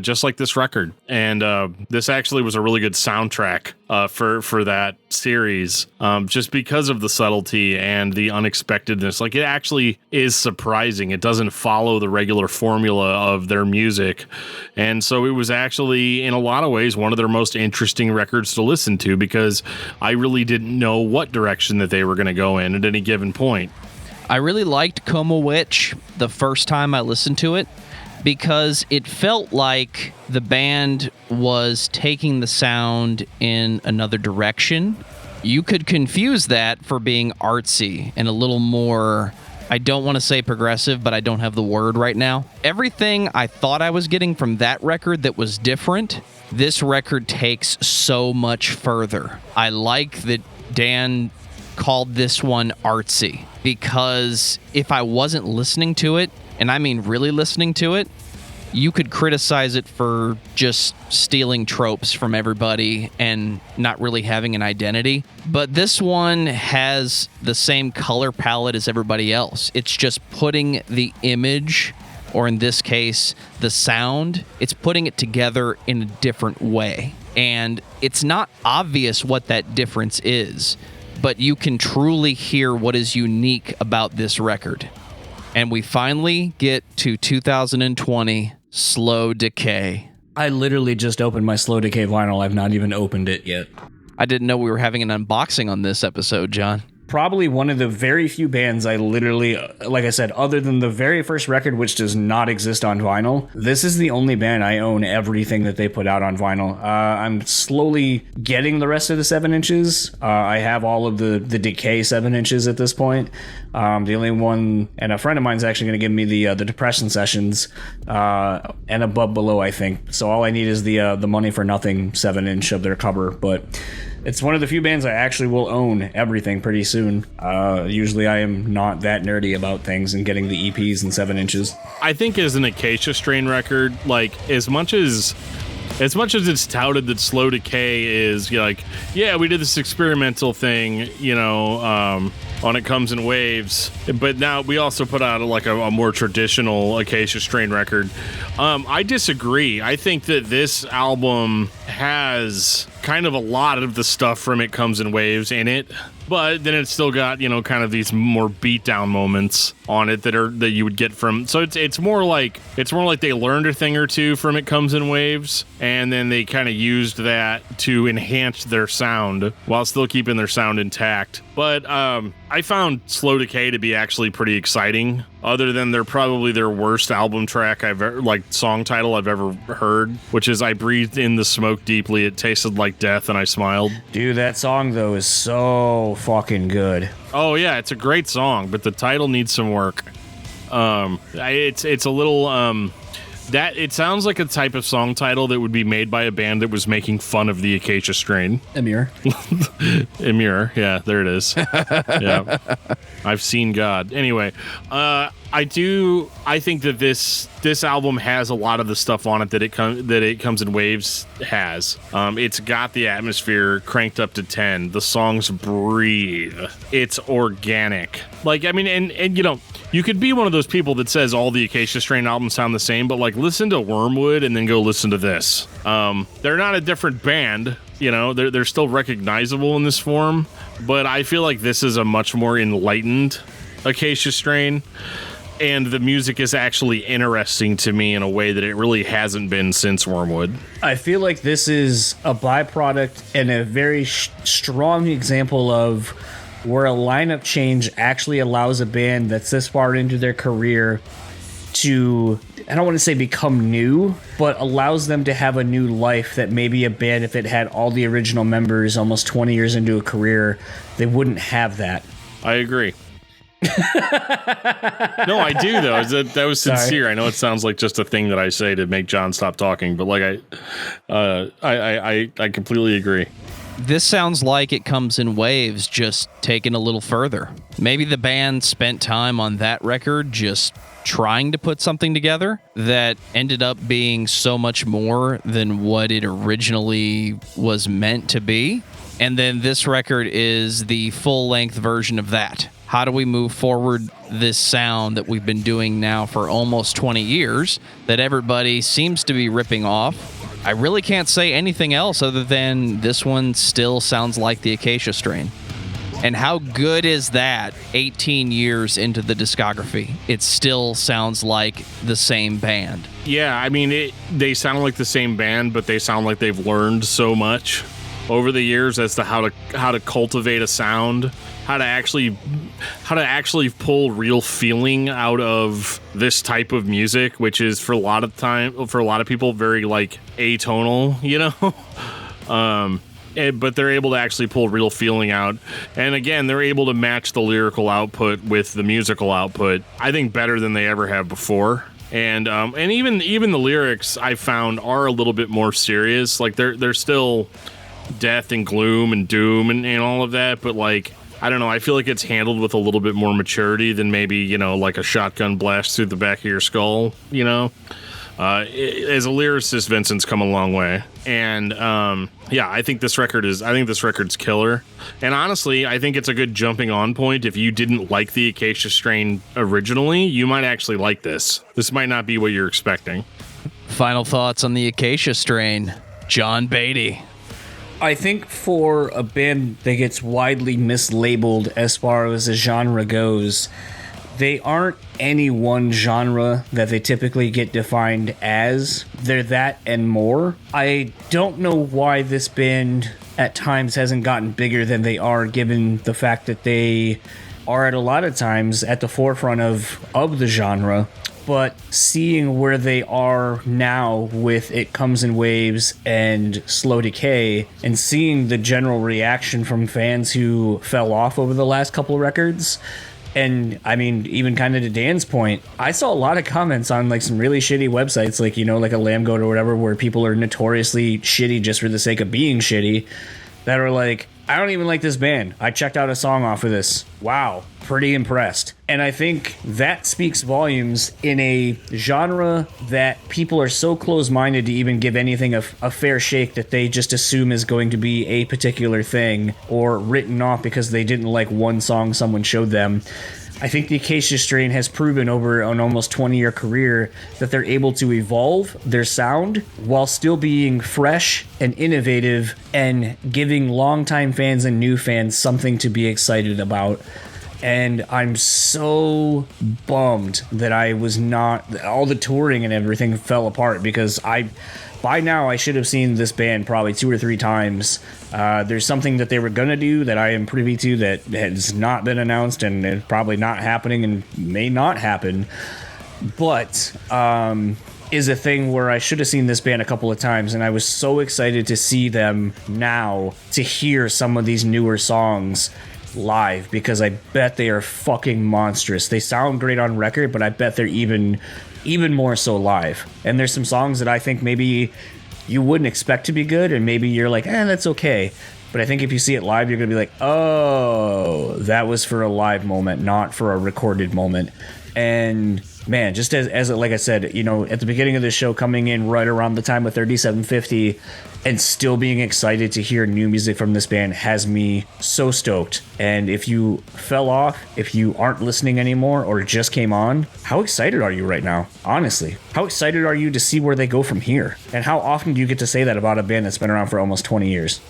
just like this record. And this actually was a really good soundtrack for that series, just because of the subtlety and the unexpectedness. Like, it actually is surprising. It doesn't follow the regular formula of their music. And so it was actually, in a lot of ways, one of their most interesting records to listen to, because I really didn't know what direction that they were going to go in at any given point. I really liked Coma Witch the first time I listened to it, because it felt like the band was taking the sound in another direction. You could confuse that for being artsy and a little more, I don't want to say progressive, but I don't have the word right now. Everything I thought I was getting from that record that was different, this record takes so much further. I like that Dan called this one artsy, because if I wasn't listening to it, and I mean really listening to it, you could criticize it for just stealing tropes from everybody and not really having an identity. But this one has the same color palette as everybody else. It's just putting the image, or in this case, the sound, it's putting it together in a different way. And it's not obvious what that difference is, but you can truly hear what is unique about this record. And we finally get to 2020, Slow Decay. I literally just opened my Slow Decay vinyl. I've not even opened it yet. I didn't know we were having an unboxing on this episode, John. Probably one of the very few bands I literally, like I said, other than the very first record, which does not exist on vinyl, this is the only band I own everything that they put out on vinyl. I'm slowly getting the rest of the 7 inches. I have all of the Decay 7 inches at this point. The only one, and a friend of mine's actually going to give me the Depression Sessions and Above Below, I think. So all I need is the Money for Nothing 7 inch of their cover, but it's one of the few bands I actually will own everything pretty soon. Usually I am not that nerdy about things and getting the EPs and 7 inches. I think as an Acacia Strain record, like as much as it's touted that Slow Decay is like, yeah, we did this experimental thing, on It Comes in Waves, but now we also put out like a more traditional Acacia Strain record. I disagree. I think that this album has kind of a lot of the stuff from It Comes in Waves in it, but then it's still got, you know, kind of these more beatdown moments on it that you would get from. So it's more like they learned a thing or two from It Comes in Waves, and then they kind of used that to enhance their sound while still keeping their sound intact. But I found Slow Decay to be actually pretty exciting. Other than they're probably their worst album track song title I've ever heard, which is I Breathed in the Smoke Deeply, It Tasted Like Death, and I Smiled. Dude, that song though is so fucking good. Oh yeah, it's a great song, but the title needs some work. It's a little that it sounds like a type of song title that would be made by a band that was making fun of the Acacia Strain. Emir, yeah, there it is. Yeah, I've seen God. Anyway, I think that this album has a lot of the stuff on it that It Comes in Waves has. It's got the atmosphere cranked up to 10. The songs breathe. It's organic. Like, I mean, and you know, you could be one of those people that says all the Acacia Strain albums sound the same, but like listen to Wormwood and then go listen to this. They're not a different band. You know, they're still recognizable in this form, but I feel like this is a much more enlightened Acacia Strain. And the music is actually interesting to me in a way that it really hasn't been since Wormwood. I feel like this is a byproduct and a very strong example of where a lineup change actually allows a band that's this far into their career to, I don't want to say become new, but allows them to have a new life that maybe a band, if it had all the original members almost 20 years into a career, they wouldn't have that. I agree. No, I do though. That was sincere. Sorry. I know it sounds like just a thing that I say to make John stop talking, but like I completely agree. This sounds like It Comes in Waves, just taken a little further. Maybe the band spent time on that record just trying to put something together that ended up being so much more than what it originally was meant to be. And then this record is the full-length version of that. How do we move forward this sound that we've been doing now for almost 20 years that everybody seems to be ripping off? I really can't say anything else other than this one still sounds like the Acacia Strain. And how good is that 18 years into the discography? It still sounds like the same band. Yeah, I mean, they sound like the same band, but they sound like they've learned so much over the years as to how to cultivate a sound, how to actually pull real feeling out of this type of music, which is for a lot of people very like atonal, you know. But they're able to actually pull real feeling out, and again, they're able to match the lyrical output with the musical output, I think, better than they ever have before. And even the lyrics I found are a little bit more serious. Like they're still death and gloom and doom and all of that, but like, I don't know, I feel like it's handled with a little bit more maturity than maybe, you know, like a shotgun blast through the back of your skull, you know. As a lyricist, Vincent's come a long way, and yeah, I think this record's killer. And honestly, I think it's a good jumping on point. If you didn't like the Acacia Strain originally, you might actually like this. This might not be what you're expecting. Final thoughts on the Acacia Strain, Jon Beatty. I think for a band that gets widely mislabeled as far as a genre goes, they aren't any one genre that they typically get defined as. They're that and more. I don't know why this band at times hasn't gotten bigger than they are, given the fact that they are at a lot of times at the forefront of the genre. But seeing where they are now with It Comes in Waves and Slow Decay, and seeing the general reaction from fans who fell off over the last couple of records, and I mean, even kind of to Dan's point, I saw a lot of comments on like some really shitty websites, like, you know, like a Lambgoat or whatever, where people are notoriously shitty just for the sake of being shitty, that are like, I don't even like this band. I checked out a song off of this. Wow, pretty impressed. And I think that speaks volumes in a genre that people are so close-minded to even give anything a fair shake that they just assume is going to be a particular thing, or written off because they didn't like one song someone showed them. I think the Acacia Strain has proven over an almost 20-year career that they're able to evolve their sound while still being fresh and innovative and giving longtime fans and new fans something to be excited about. And I'm so bummed that I was not, all the touring and everything fell apart, because by now I should have seen this band probably 2 or 3 times. There's something that they were going to do that I am privy to that has not been announced, and it's probably not happening and may not happen. But is a thing where I should have seen this band a couple of times, and I was so excited to see them now, to hear some of these newer songs live, because I bet they are fucking monstrous. They sound great on record, but I bet they're even more so live. And there's some songs that I think maybe you wouldn't expect to be good, and maybe you're like, that's okay. But I think if you see it live, you're gonna be like, oh, that was for a live moment, not for a recorded moment. And man, just as like I said, at the beginning of the show, coming in right around the time of 3750 and still being excited to hear new music from this band has me so stoked. And if you fell off, if you aren't listening anymore or just came on, how excited are you right now? Honestly, how excited are you to see where they go from here? And how often do you get to say that about a band that's been around for almost 20 years?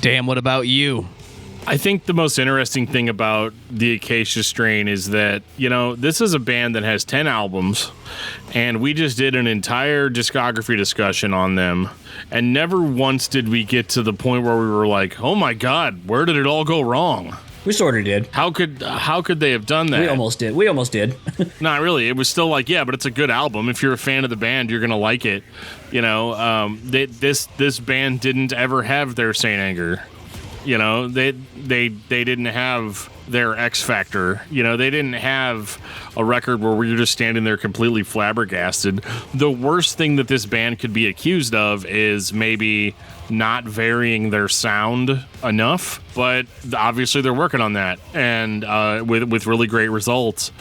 Dan, what about you? I think the most interesting thing about the Acacia Strain is that, this is a band that has 10 albums, and we just did an entire discography discussion on them, and never once did we get to the point where we were like, oh my God, where did it all go wrong? We sort of did. How could they have done that? We almost did. Not really. It was still like, yeah, but it's a good album. If you're a fan of the band, you're gonna like it. This band didn't ever have their Saint Anger. They didn't have their X Factor. They didn't have a record where we were just standing there completely flabbergasted. The worst thing that this band could be accused of is maybe not varying their sound enough, but obviously they're working on that, and with really great results.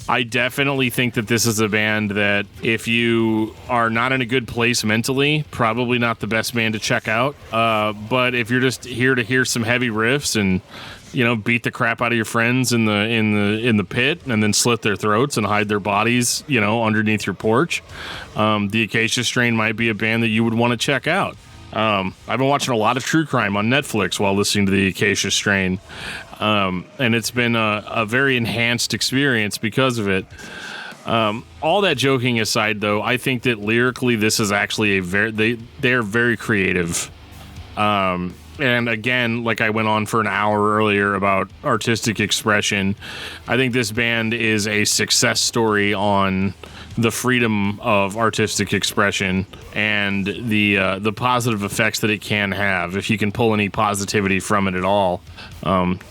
I definitely think that this is a band that if you are not in a good place mentally, probably not the best band to check out. But if you're just here to hear some heavy riffs and beat the crap out of your friends in the pit and then slit their throats and hide their bodies, underneath your porch, the Acacia Strain might be a band that you would want to check out. I've been watching a lot of true crime on Netflix while listening to the Acacia Strain. And it's been a very enhanced experience because of it. All that joking aside, though, I think that lyrically this is actually they're very creative. And again, like I went on for an hour earlier about artistic expression, I think this band is a success story on the freedom of artistic expression and the positive effects that it can have if you can pull any positivity from it at all.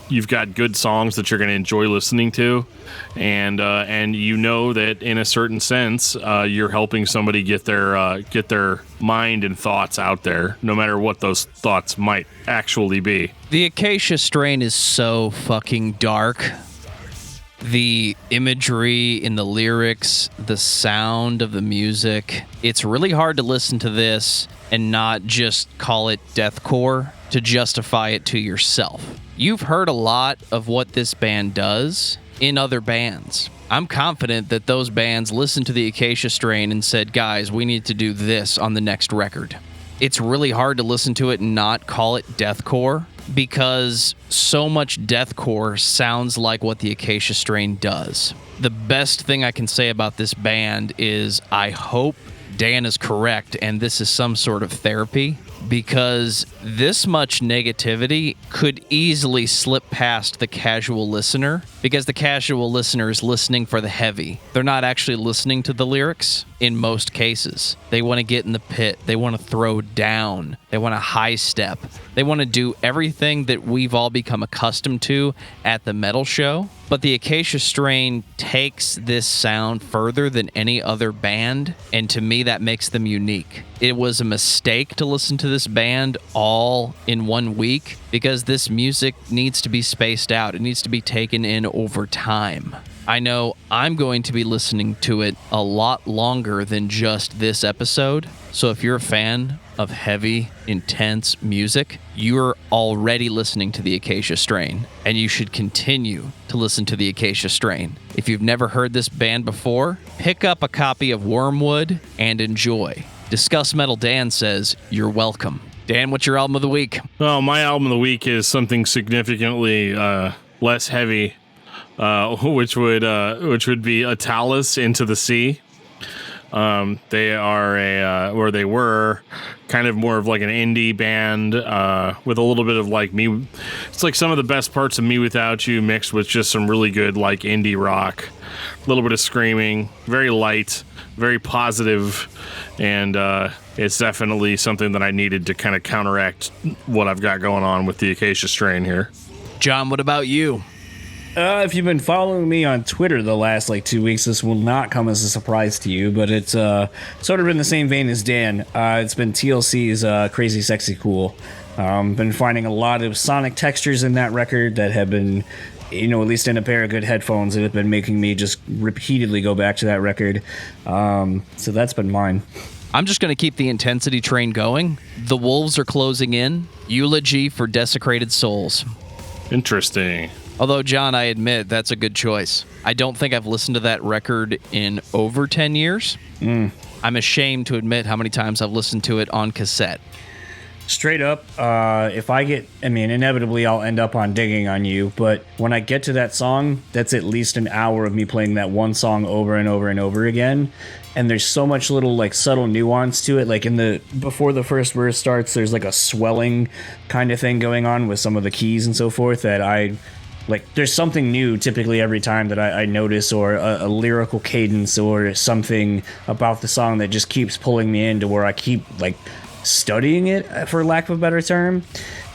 You've got good songs that you're going to enjoy listening to, and that in a certain sense you're helping somebody get their mind and thoughts out there, no matter what those thoughts might actually be. The Acacia Strain is so fucking dark. The imagery in the lyrics, the sound of the music. It's really hard to listen to this and not just call it deathcore to justify it to yourself. You've heard a lot of what this band does in other bands. I'm confident that those bands listened to the Acacia Strain and said, guys, we need to do this on the next record. It's really hard to listen to it and not call it deathcore, because so much deathcore sounds like what the Acacia Strain does. The best thing I can say about this band is I hope Dan is correct and this is some sort of therapy, because this much negativity could easily slip past the casual listener, because the casual listener is listening for the heavy. They're not actually listening to the lyrics in most cases. They want to get in the pit. They want to throw down. They want to high step. They want to do everything that we've all become accustomed to at the metal show. But the Acacia Strain takes this sound further than any other band, and to me that makes them unique. It was a mistake to listen to this band all in 1 week, because this music needs to be spaced out. It needs to be taken in over time. I know I'm going to be listening to it a lot longer than just this episode, so if you're a fan of heavy, intense music, you're already listening to the Acacia Strain, and you should continue to listen to the Acacia Strain. If you've never heard this band before, pick up a copy of Wormwood and enjoy. Discuss Metal Dan says, you're welcome. Dan, what's your album of the week? Well, my album of the week is something significantly less heavy, which would be Attalus, Into the Sea. They are or they were kind of more of like an indie band with a little bit of like me. It's like some of the best parts of Me Without You mixed with just some really good like indie rock, a little bit of screaming, very light, very positive, and it's definitely something that I needed to kind of counteract what I've got going on with the Acacia Strain here. John, what about you? If you've been following me on Twitter the last 2 weeks, this will not come as a surprise to you, but it's sort of in the same vein as Dan. It's been TLC's CrazySexyCool. Been finding a lot of sonic textures in that record that have been, at least in a pair of good headphones, that have been making me just repeatedly go back to that record. So that's been mine. I'm just going to keep the intensity train going. The Wolves are closing in. Eulogy for Desecrated Souls. Interesting. Although, John, I admit that's a good choice. I don't think I've listened to that record in over 10 years. I'm ashamed to admit how many times I've listened to it on cassette. Straight up, inevitably I'll end up on Digging on You, but when I get to that song, that's at least an hour of me playing that one song over and over and over again. And there's so much little subtle nuance to it. Like before the first verse starts, there's a swelling kind of thing going on with some of the keys and so forth that there's something new typically every time that I notice, or a lyrical cadence or something about the song that just keeps pulling me into where I keep studying it, for lack of a better term.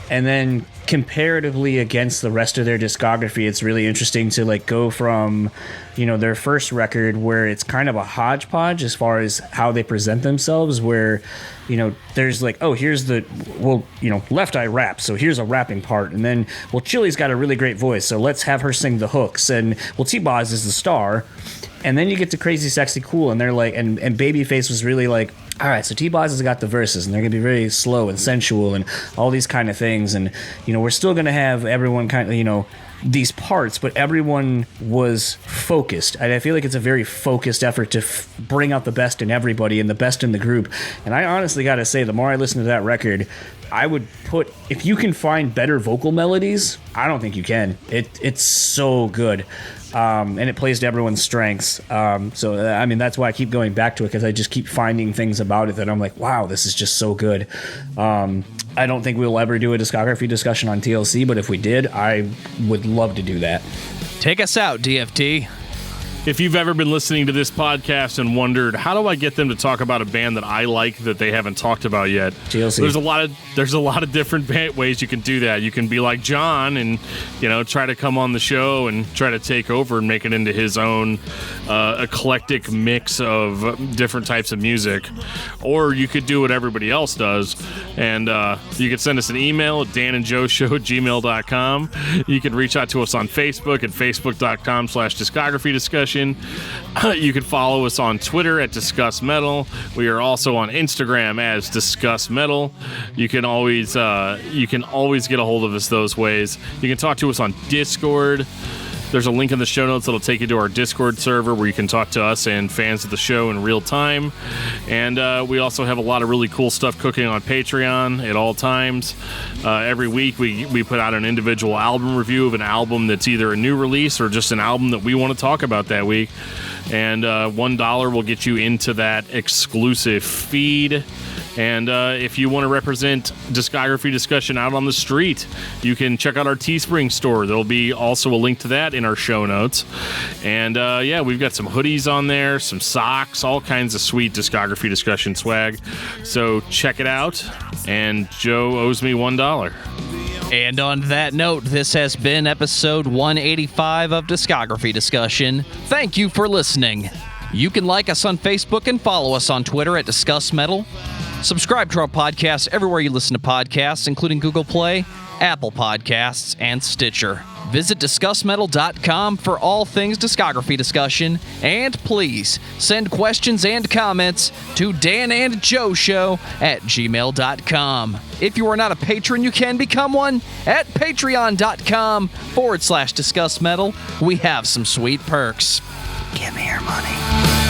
And then comparatively against the rest of their discography, it's really interesting to go from their first record, where it's kind of a hodgepodge as far as how they present themselves, where there's here's Left Eye raps, so here's a rapping part, and then Chili's got a really great voice, so let's have her sing the hooks, and T-Boz is the star. And then you get to CrazySexyCool, and they're and Babyface was really all right, so T-Boz has got the verses, and they're going to be very slow and sensual and all these kind of things. And, we're still going to have everyone kind of, these parts, but everyone was focused. And I feel like it's a very focused effort to bring out the best in everybody and the best in the group. And I honestly got to say, the more I listen to that record, I would put, if you can find better vocal melodies, I don't think you can. It's so good. And it plays to everyone's strengths. That's why I keep going back to it, because I just keep finding things about it that I'm like, wow, this is just so good. I don't think we'll ever do a discography discussion on TLC, but if we did, I would love to do that. Take us out, DFT. If you've ever been listening to this podcast and wondered, how do I get them to talk about a band that I like that they haven't talked about yet? TLC. There's a lot of different ways you can do that. You can be like John and, try to come on the show and try to take over and make it into his own eclectic mix of different types of music. Or you could do what everybody else does, and you could send us an email at danandjoeshow@gmail.com. You can reach out to us on Facebook at facebook.com/discography discussion. You can follow us on Twitter at Discuss Metal. We are also on Instagram as Discuss Metal. You can always get a hold of us those ways. You can talk to us on Discord. There's a link in the show notes that'll take you to our Discord server where you can talk to us and fans of the show in real time. And we also have a lot of really cool stuff cooking on Patreon at all times. Every week we put out an individual album review of an album that's either a new release or just an album that we want to talk about that week. And $1 will get you into that exclusive feed. And if you want to represent discography discussion out on the street, you can check out our Teespring store. There'll be also a link to that in our show notes. And we've got some hoodies on there, some socks, all kinds of sweet discography discussion swag. So check it out. And Joe owes me $1. And on that note, this has been episode 185 of Discography Discussion. Thank you for listening. You can like us on Facebook and follow us on Twitter at Discuss Metal. Subscribe to our podcast everywhere you listen to podcasts, including Google Play, Apple Podcasts, and Stitcher. Visit discussmetal.com for all things discography discussion, and please send questions and comments to danandjoeshow@gmail.com. If you are not a patron, you can become one at patreon.com/discussmetal. We have some sweet perks. Give me your money.